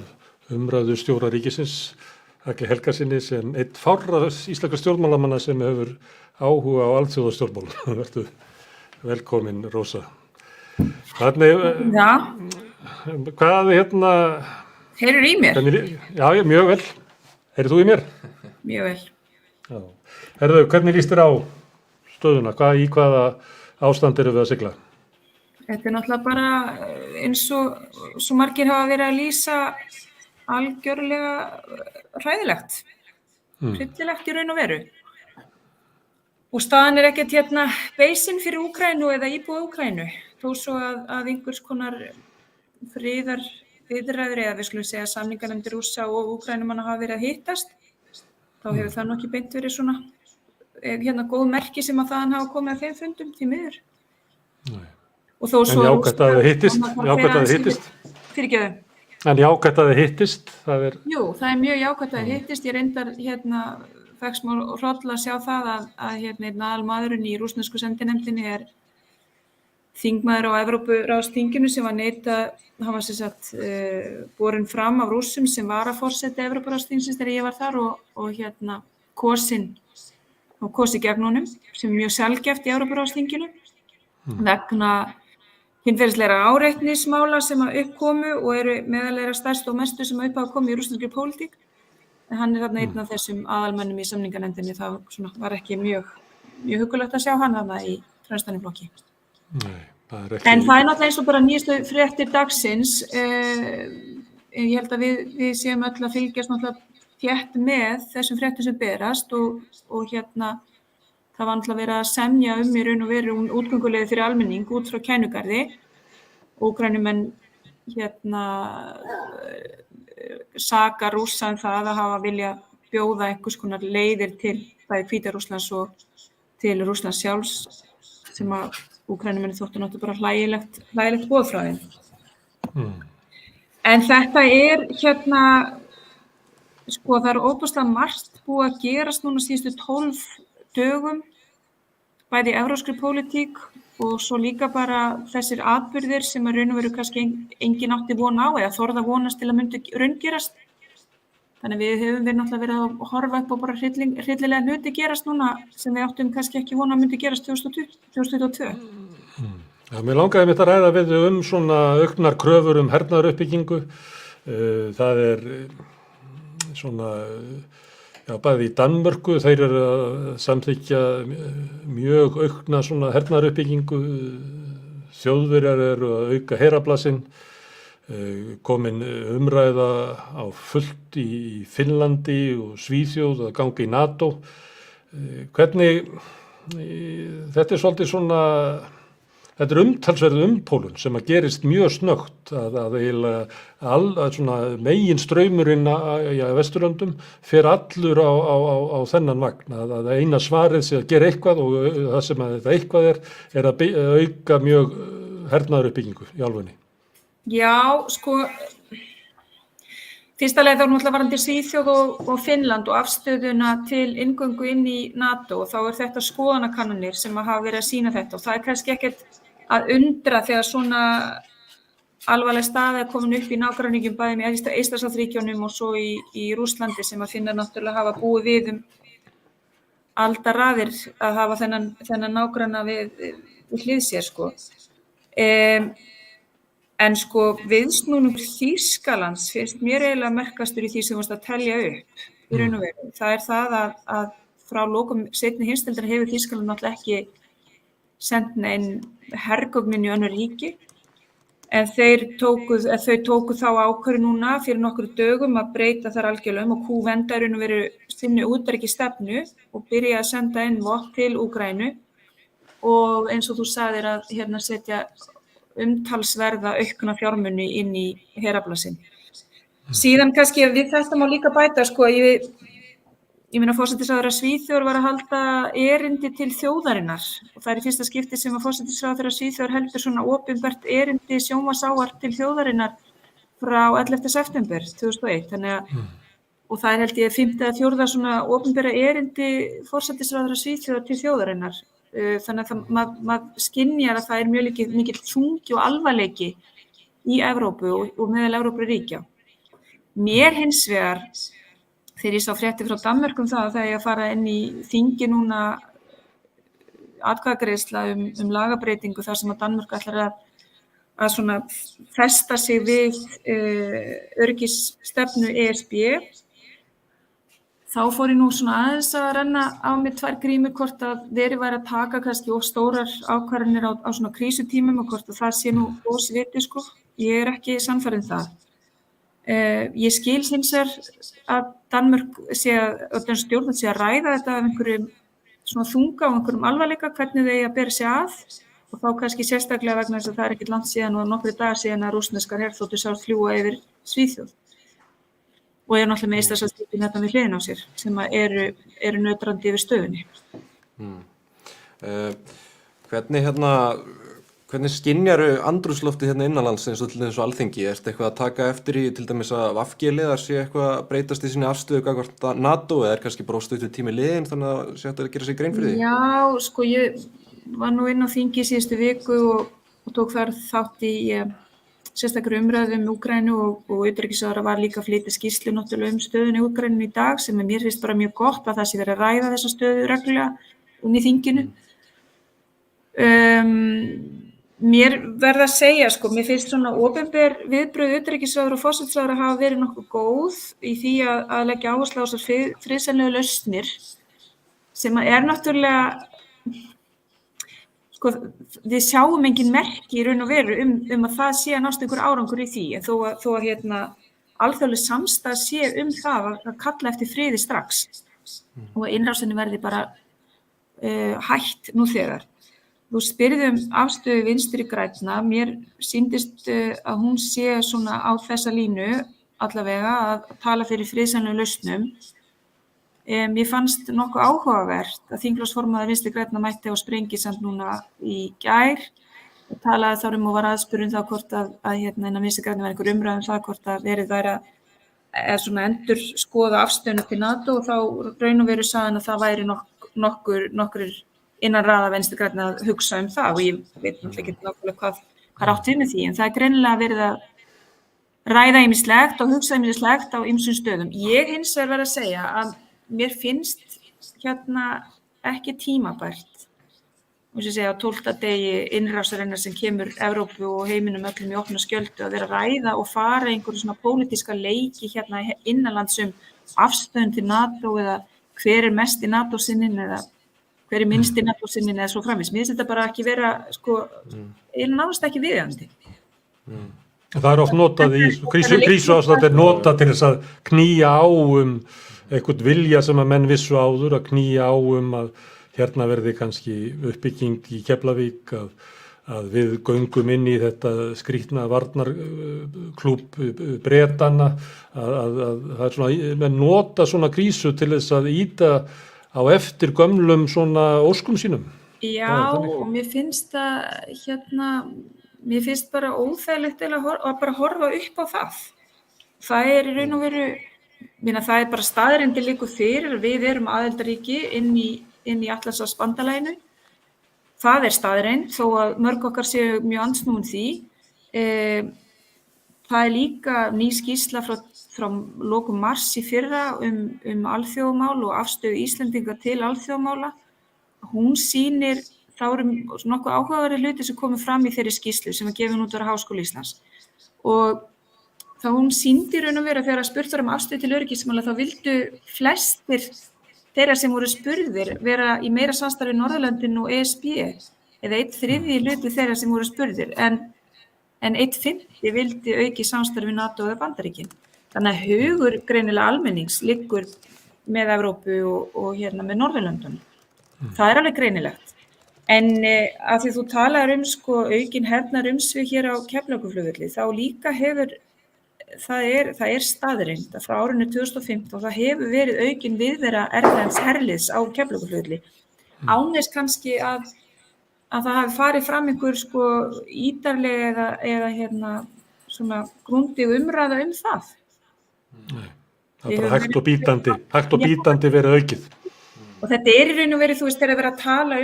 umræðustjóra ríkisins Agli Helgasyni sem einn fárra íslenskra stjórnmálamanna sem hefur áhuga á alþjóðastjórnmálum. Vertu velkomin, Rósa. Hvað Heyrðu í mér? Já, mjög vel. Heyrðu þú í mér? Mjög vel. Já. Herðu, hvernig líst þér á stöðuna? Í hvaða ástand erum við að sigla? Þetta náttúrulega bara eins og svo margir hafa verið að lýsa algjörlega hræðilegt. Hryllilegt í raun og veru. Og staðan ekkert beisinn fyrir Úkraínu eða íbúa Úkraínu. Þó svo að einhvers konar friðarviðræður eða við skulum segja samninganefndir Rússa og Úkraínumanna hafa verið að hittast. Þá hefur það nú ekki beint verið svona góð merki sem að þaðan hafa komið að þeim fundum því miður. Nei. Og þó svo en jákvætt að þið hittist. Fyrirgefðu. En jákvætt að þið hittist, það Jú, það mjög jákvætt að þið hittist. Ég reyndar fekk smá hroll að sjá það að einn aðalmaðurinn í rússnesku sendinefndinni þingmaður á Evrópuráðsþinginu sem var hann var sem sagt borinn fram af Rússum sem varaforseti Evrópuráðsþingsins þegar ég var þar og kosið gegn honum sem mjög sjaldgæft í Evrópuráðsþinginu vegna kynferðislegra áreitnismála sem uppkomu og eru meðal stærstu og mestu sem upp hafa komið í rússneskri pólitík. En hann þarna einn af þessum aðalmönnum í samninganefndinni, það var ekki mjög huggulegt að sjá hann þarna í fremstaniflokki. Nei, það ekki. En það náttúrulega eins og bara nýjastu fréttir dagsins. Ég held að við séum öll að fylgjast náttúrulega þétt með þessum fréttum sem berast og það var náttúrulega verið að semja í raun og veru útgönguleiðir fyrir almenning út frá Kænugarði. Úkraínumenn saka Rússa það að hafa vilja bjóða einhvers konar leiðir til bæði Hvíta-Rússlands og til Rússlands sjálfs sem að Úkraínumenn þóttu náttúrulega bara hlægilegt boð frá þeim. En þetta það er ofboðslega margt búið að gerast núna síðustu 12 dögum, bæði í evrópskri pólitík og svo líka bara þessir atburðir sem að raun og veru kannski engin átti von á eða þorða vonast til að myndi raungerast. Þannig við höfum náttúrulega verið að horfa upp á bara hryllilega hluti gerast núna sem við áttum kannski ekki von að myndi gerast 2022. Já, mér langaði mitt að ræða við svona auknar kröfur hernaðaruppbyggingu. Það svona, já, bæði í Danmörku, þeir eru að samþykkja mjög aukna svona hernaðaruppbyggingu. Þjóðverjar eru að auka heraflasinn. Komin umræða á fullt í Finnlandi og Svíþjóð að ganga í NATO. Hvernig, þetta svolítið svona, þetta umtalsverð umpólun sem að gerist mjög snöggt að eiginlega svona megin straumurinn í Vesturlöndum fer allur á þennan vagn, að eina svarið sé að gera eitthvað og það sem að þetta eitthvað er að auka mjög hernaðaruppbyggingu í álfunni. Já, sko, fyrsta leið þá náttúrulega varðandi Svíþjóð og Finnland og afstöðuna til inngöngu inn í NATO og þá þetta skoðanakannanir sem að hafa verið að sýna þetta og það kannski ekkert að undra þegar svona alvarleg staða er komin upp í nágrannaríkjum bæði með Eystrasaltsríkjunum og svo í Rússlandi sem að finna náttúrulega hafa búið við aldaraðir að hafa þennan nágranna við hlið sér, sko. En sko viðsnúningur Þýskalands finnst mér eiginlega merkastur í því sem varst að telja upp í raun og veru. Það það að frá lokum seinni heimsstyrjaldar hefur Þýskaland náttúrulega ekki sent nein hergögnin í önnur ríki. En þau tóku þá ákvörðun núna fyrir nokkrum dögum að breyta þar algjörlega og kúvenda í raun og veru sinni utanríkisstefnu og byrja að senda inn vopn til Úkraínu og eins og þú sagðir að setja umtalsverða aukna fjármuni inn í heraflasinn. Síðan kannski við þetta má líka bæta, sko, ég meina forsætisráðherra Svíþjóðar var að halda erindi til þjóðarinnar og það í fyrsta skipti sem að forsætisráðherra Svíþjóðar heldur svona opinbert erindi sjónvarpsávarp til þjóðarinnar frá 11. september 2001. Þannig að og það held ég 5. eða 4. svona opinbera erindi forsætisráðherra Svíþjóðar til þjóðarinnar. Þannig að maður skynjar að það er mjög mikill þungi og alvarleiki í Evrópu og meðal Evrópuríkja. Mér hins vegar, þegar ég sá fréttir frá Danmörku það að það er að fara inn í þingi núna atkvæðagreiðsla lagabreytingu þar sem að Danmörk ætlar að svona festa sig við öryggisstefnu ESB. Þá fór ég nú svona aðeins að renna á mig tvær grímur hvort að verið væri að taka kannski of stórar ákvarðanir á svona krísutímum og hvort að það sé nú ósviti, sko. Ég ekki sannfærð það. Ég skil hins vegar að Danmörk og stjórnvöld sé að ræða þetta af einhverjum svona þunga og einhverjum alvarleika hvernig þeir að bera sig að og þá kannski sérstaklega vegna þess að það ekki langt síðan og nokkrir dagar síðan að rússneskar herþotur sá fljúga yfir Svíþjóð. Og náttúrulega með Eystrasaltsríkin þetta við hliðina á sér sem eru nötrandi yfir stöðunni. Hvernig skynjaru andrúmsloftið innanlands eins og til dæmis á Alþingi? Ertu eitthvað að taka eftir í til dæmis að VG-liðar sé eitthvað að breytast í sinni afstöðu gagnvart NATO eða kannski bara stuttur tími liðinn þannig að sé hægt að gera sig grein fyrir því? Já, sko ég var nú inn á þingi síðustu viku og tók þar þátt í sérstakri umræðu Úkraínu og utanríkisráðherra var líka að flytja skýrslu náttúrulega stöðunni í Úkraínu í dag sem mér finnst bara mjög gott að það sé verið að ræða þessa stöðu reglulega í þinginu. Mér verð að segja, sko, mér finnst svona opinber viðbrögð utanríkisráðherra og forsætisráðherra hafa verið nokkuð góð í því að leggja áherslu á þessar friðsamlegu lausnir sem náttúrulega sko, við sjáum engin merki í raun og veru að það sé að nást einhver árangur í því, en þó að alþjóðleg samstaða sé það að kalla eftir friði strax og að innrásinni verði bara hætt nú þegar. Þú spyrðum afstöðu Vinstri grænna, mér sýndist að hún sé svona á þessa línu allavega að tala fyrir friðsamlegum lausnum. Mér fannst nokkuð áhugavert að þingflokksformaður Vinstri grænna mætti á Sprengisand núna í gær og talaði þá og var aðspurður það hvort að innan Vinstri grænna var einhver umræða það hvort að verið væri að svona endur skoða afstöðuna til NATO og þá raun og veru sagði hann að það væri nokkur innan raða Vinstri grænna að hugsa það og ég veit náttúrulega ekki nákvæmlega hvað átt við með því en það greinilega verið að ræða ýmislegt og hugsa ýmislegt á ýmsum stöðum. Ég hins vegar verð að segja að mér finnst ekki tímabært og sem segja á 12. degi innrásarinnar sem kemur Evrópu og heiminum öllum í opna skjöldu að vera að ræða og fara einhverju svona pólitíska leiki innanlands afstöðun til NATO eða hver mest í NATO-sinnin eða hver minnst í NATO-sinnin eða svo framvegis. Mér finnst þetta bara ekki vera, nánast ekki viðeigandi. Það er oft notað í krísuástand notað til þess að knýja á einhvern vilja sem að menn vissu áður, að knýja á að hérna verði kannski uppbygging í Keflavík, að við göngum inn í þetta skrýtna varnarklúbb Bretanna, að það er svona, menn nota svona krísu til þess að ýta á eftir gömlum svona óskum sínum. Já, og mér finnst mér finnst bara óþægilegt að bara horfa upp á það. Það er í raun og veru, það er bara staðreyndin liggur fyrir að við erum aðildarríki inn í Atlantshafsbandalaginu. Það er staðreynd þó að mörg okkar séu mjög andsnúin því. Það er líka ný skýrsla frá lokum mars í fyrra alþjóðamál og afstöðu Íslendinga til alþjóðamála. Hún sýnir, þá eru nokkuð áhugaverðir hlutir sem komu fram í þeirri skýrslu sem var gefin út af Háskóla Íslands. Og þá hún sýndi raun og veru þegar spurt var afstöðu til öryggismála þá vildu flestir þeirra sem voru spurðir vera í meira samstarfi Norðurlöndin og ESB eða 1/3 hluti þeirra sem voru spurðir en 1/5 vildi auki samstarfi NATO eða Bandaríkin. Þannig að hugur greinilega almennings liggur með Evrópu og með Norðurlöndunum. Það er alveg greinilegt. En að því þú talar aukin hernaðarumsvif hér á Keflavíkurflugvelli þá líka það er staðreynd að frá árinu 2015 það hefur verið aukin viðvera erlends herliðs á Keflavíkurflugvelli. Án þess kannski að það hafi farið fram einhver ítarlega eða svona grundig umræða það. Nei, það er bara hægt og bítandi verið aukið. Og þetta er í raun og veru, þegar verið að tala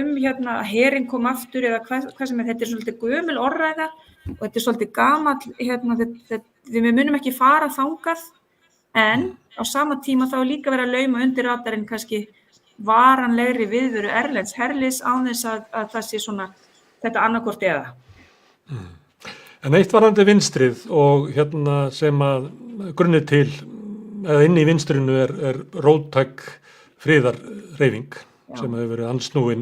að herinn kom aftur eða hvað sem þetta er svolítið gömul orðræða og þetta er svolítið gamall, við munum ekki fara þangað en á sama tíma þá líka verið að lauma undir radarinn kannski varanlegri viðveru erlends herliðs án þess að það sé svona þetta annarkvort eða. En eitt varðandi vinstrið og sem að grunni til eða inni í vinstrinu er róttæk friðarhreyfing sem hefur verið andsnúin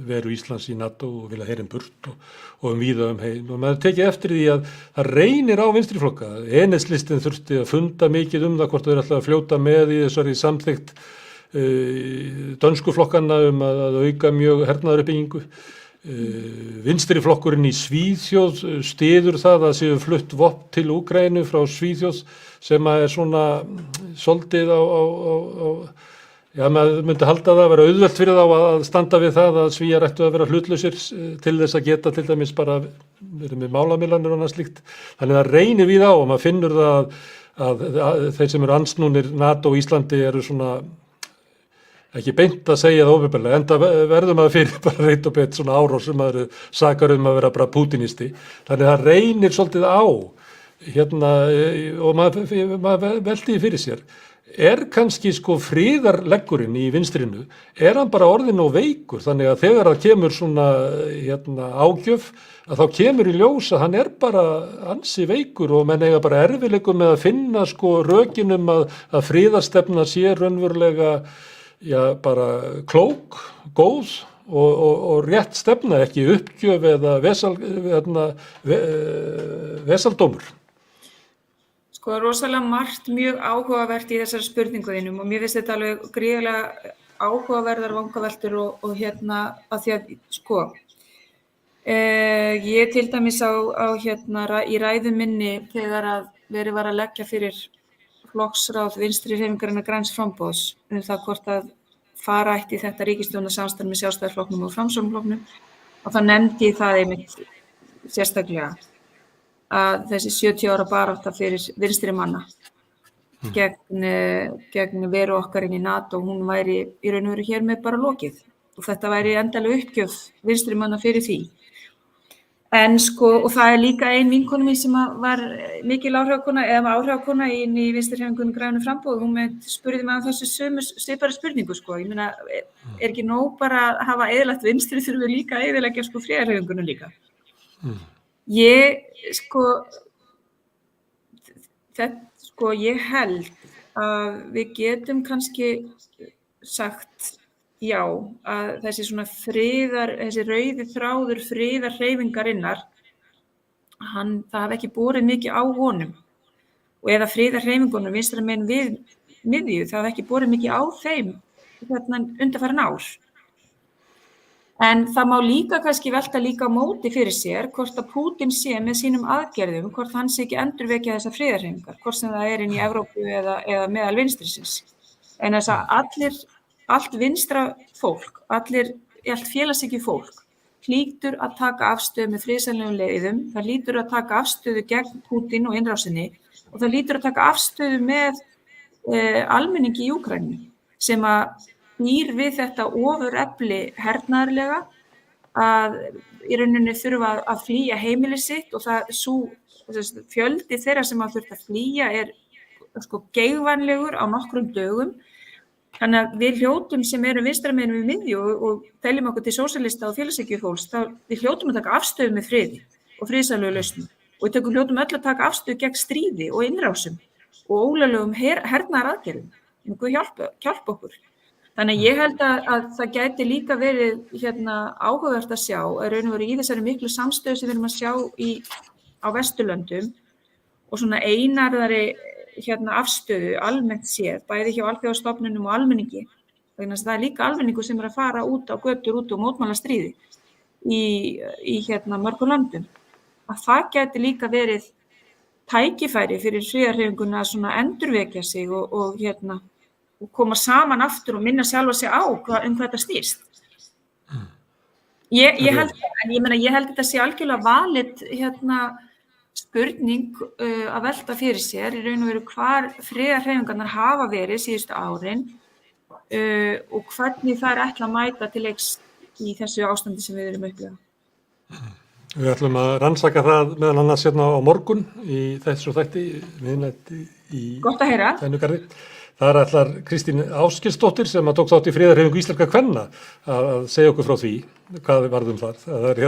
veru Íslands í NATO og vilja herinn burt og víða heim. Og maður tekið eftir því að það reynir á vinstriflokka. Eneslistin þurfti að funda mikið það hvort þau eru alltaf að fljóta með í þessari samþykkt dönsku flokkanna að auka mjög hernaðaruppbyggingu. Vinstriflokkurinn í Svíþjóð styður það að séu flutt vopn til Úkraínu frá Svíþjóð sem er svona soldið maður myndi halda það að vera auðvelt fyrir þá að standa við það að Svíar ættu að vera hlutlausir til þess að geta til dæmis bara verið með málamiðlanir og annað slíkt. Þannig það reynir við á og maður finnur það að þeir sem eru andsnúnir NATO og Íslandi eru svona ekki beint að segja það opinberlega, enda verðum að fyrir bara reynt og bett svona árás sem maður sakar að vera bara pútinisti. Þannig það reynir svolítið á og maður velti fyrir sér. Er kannski friðarleggurinn í vinstrinu, er hann bara orðinn og veikur, þannig að þegar það kemur svona ágjöf, að þá kemur í ljós að hann er bara ansi veikur og menn eiga bara erfiðleikum með að finna rökinum að friðarstefna sé raunverulega bara klók, góð og rétt stefna, ekki uppgjöf eða vesaldómur. Rosalega margt mjög áhugavert í þessari spurningu þínum og mér finnst þetta alveg gríðarlega áhugaverðar vangaveltur og að því að ég til dæmis í ræðu minni þegar að verið var að leggja fyrir flokksráð Vinstri hreyfingarinnar græns framboðs það hvort að fara ætti í þetta ríkisstjórnarsamstarf með Sjálfstæðisflokknum og Framsóknarflokknum og þá nefndi ég það einmitt sérstaklega að þessi 70 ára barátta fyrir vinstri manna gegn veru okkar inn í NATO, hún væri í raun og veru hér með bara lokið. og þetta væri endalega uppgjöf vinstri manna fyrir því. En sko, og það líka ein vinkona mín sem var mikil áhrifakona eða var áhrifakona inn í vinstri-hreyfingunni Grænu framboði, hún spurði mig á þessu svipari spurningu sko, ég meina, er ekki nóg bara að hafa eyðilagt vinstri, þurfum við líka að eyðileggja sko friðarhreyfinguna líka. Ég held að við getum kannski sagt já, að þessi rauði þráður friðarhreyfingarinnar, það hafi ekki borið mikið á honum og eða friðarhreyfingunum vinstri megin við miðju, það hafi ekki borið mikið á þeim undanfarin ár. En það má líka kannski velta líka á móti fyrir sér hvort að Pútín sé með sínum aðgerðum, hvort hann sé ekki endurvekja þessar friðarhreyfingar, hvort sem það inn í Evrópu eða meðal vinstrisins. En þess að allt vinstra fólk, allt félagshyggju fólk hlýtur að taka afstöðu með friðsamlegum leiðum, það hlýtur að taka afstöðu gegn Pútín og innrásinni og það hlýtur að taka afstöðu með almenningi í Úkraínu sem að býr við þetta ofurefli hernaðarlega að í rauninni þurfa að flýja heimili sitt og fjöldi þeirra sem að þurft að flýja sko geigvænlegur á nokkrum dögum. Þannig að við hljótum sem erum vinstra megin við miðju og teljum okkur til sósíalista og félagshyggju-fólks, við hljótum að taka afstöðu með friði og friðsamlegu lausnum og við hljótum öll að taka afstöðu gegn stríði og innrásum og ólöglegum hernaðaraðgerðum. Guð hjálpa okkur. Þannig að ég held að það gæti líka verið áhugavert að sjá að raun og veru í þessari miklu samstöðu sem við erum að sjá á Vesturlöndum og svona einarðari afstöðu almennt séð, bæði hjá alþjóðastofnunum og almenningi, vegna þess að það líka almenningur sem að fara út á götur út og mótmæla stríði í mörgum löndum, að það gæti líka verið tækifæri fyrir friðarhreyfinguna að svona endurvekja sig og koma saman aftur og minna sjálfa sig á hvað þetta snýst. Ég held þetta sé algjörlega valid spurning að velta fyrir sér í raun og veru hvar friðarhreyfingarnar hafa verið síðustu árin og hvernig þær ætla að mæta til leiks í þessu ástandi sem við erum upplifað. Við ætlum að rannsaka það meðal annars á morgun í þessu þætti miðnætti í Tennugarði. Þar ætlar Kristín Ásgeirsdóttir sem tók þátt í friðarhreyfingu íslenskra kvenna að segja okkur frá því hvað varðum þar. Það er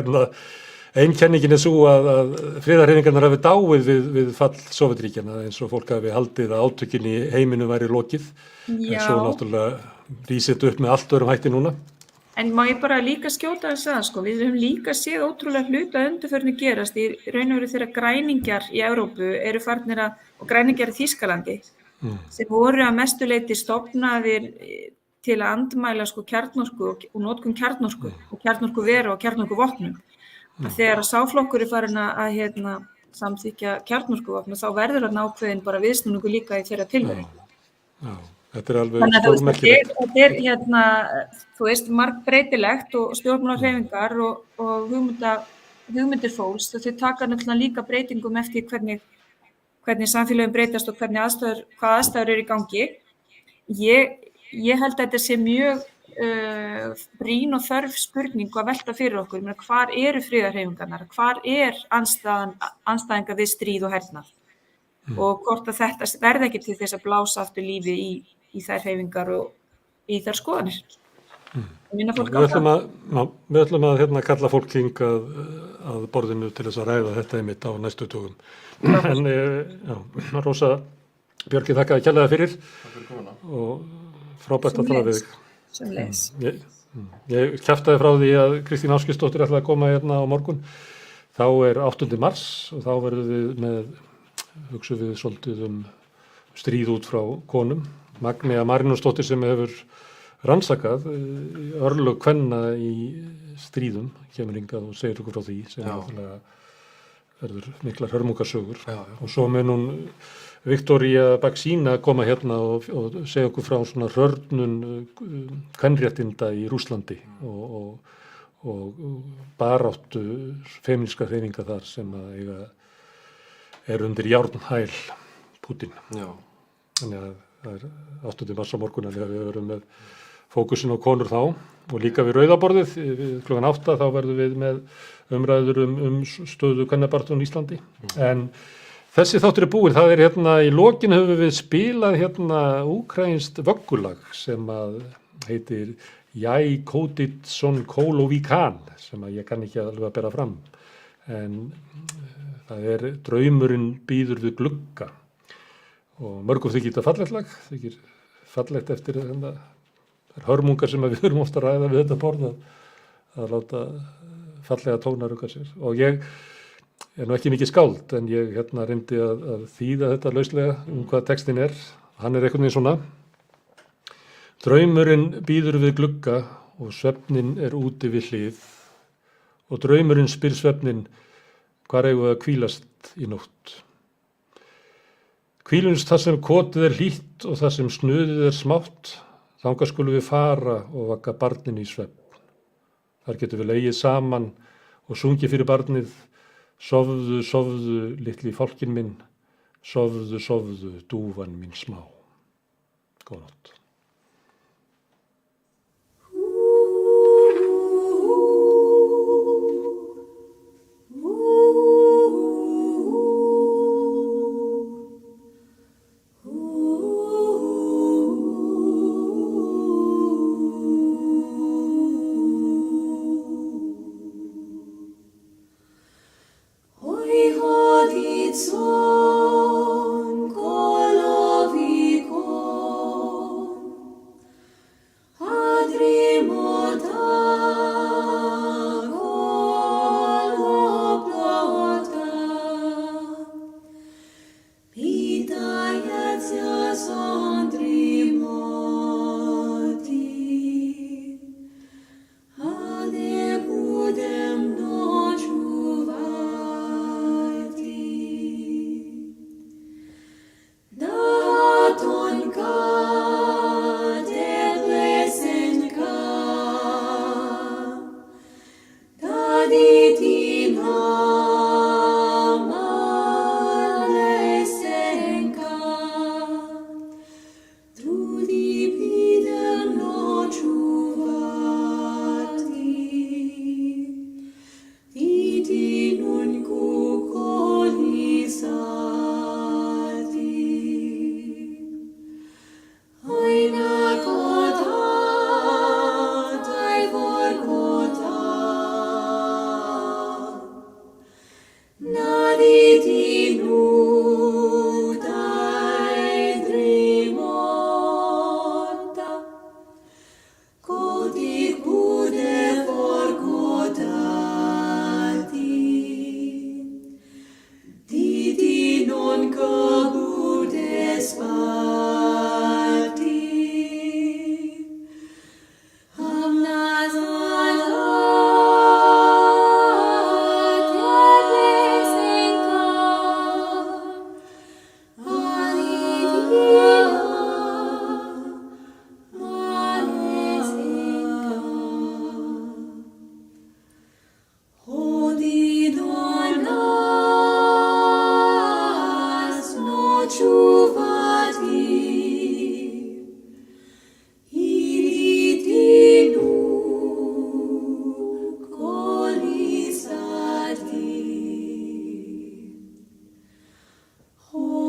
einkenningin svo að friðarhreyfingarnar hafi dáið við fall Sovétríkjanna eins og fólk hafi haldið að átökin í heiminum væri lokið. Já. En svo náttúrulega rísit upp með allt öðrum hætti núna. En má ég bara líka skjóta þess að sko, við höfum líka séð ótrúlega hluti að undanförnu gerast í raun og veru þegar græningjar í Evrópu eru farnir og græningjar í Þýskalandi sem voru að mestu leyti stofnaðir til að andmæla sko kjarnorku og notkun kjarnorku og kjarnorkuveru og kjarnorkuvopnum. Þegar að sáflokkur er farin að samþykkja kjarnorkuvopn þá verður þarna ákveðin bara viðsnúningur líka í þeirra tilveru. Já, þetta er alveg stórmerkilegt. Þetta er margbreytilegt og stjórnmálahreyfingar og hugmyndir fólks þau taka náttúrulega líka breytingum eftir hvernig samfélögin breytast og hvað aðstæður eru í gangi. Ég held að þetta sé mjög brýn og þörf spurning að velta fyrir okkur, hvar eru friðarhreyfingarnar, hvar andstæðingar við stríð og hernað og hvort að þetta verði ekki til þess að blása aftur lífi í þær hreyfingar og í þær skoðanir. Við ætlum að kalla fólk hingað að borðinu til þess að ræða þetta einmitt á næstu dögum. En Rósa Björki, þakka þér kærlega fyrir og frábært að tala við þig. Ég kjaftaði frá því að Kristín Ásgeirsdóttir ætlaði að koma hérna á morgun. Þá er 8. mars og þá verðum við hugsum við svolítið stríð út frá konum. Magnea Marinósdóttir sem hefur rannsakað örlög kvenna í stríðum kemur hingað og segir okkur frá því sem náttúrulega verður miklar hörmungarsögur. Og svo mun hún Viktoría Baksína koma hérna og segja okkur frá svona hrörnun kvenréttinda í Rússlandi og baráttu femíníska hreyfinga þar sem er undir járnhæl Pútín. Já. Þannig að það er 8. mars á morgun en við verum með fókusin á konur þá og líka við rauðaborðið klukkan 8 þá verðum við með umræður stöðu kvennabaráttunnar í Íslandi. En þessi þáttur búinn, það hérna í lokin höfum við spilað hérna úkraínskt vöggulag sem að heitir Jæ Kótitsson Kólovíkan sem að ég kann ekki alveg að bera fram. En það draumurinn býður við glugga og mörgum þykir þetta fallegt lag, þykir fallegt eftir hörmungar sem við erum ofta að ræða við þetta borð að láta fallega tóna rugga sér. Og ég nú ekki mikið skáld en ég reyndi að þýða þetta lauslega hvað textin Hann einhvern veginn svona: Draumurinn býður við glugga og svefnin úti við hlið og draumurinn spyr svefnin hvar eigum við að hvílast í nótt. Hvílumst það sem kotið hlýtt og það sem snuðið smátt, þangað skulum við fara og vagga barnin í svefn. Þar getum við legið saman og sungið fyrir barnið: Sofðu, sofðu, litli fálkinn minn, sofðu, sofðu, dúfan mín smá. Góða nótt.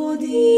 Odi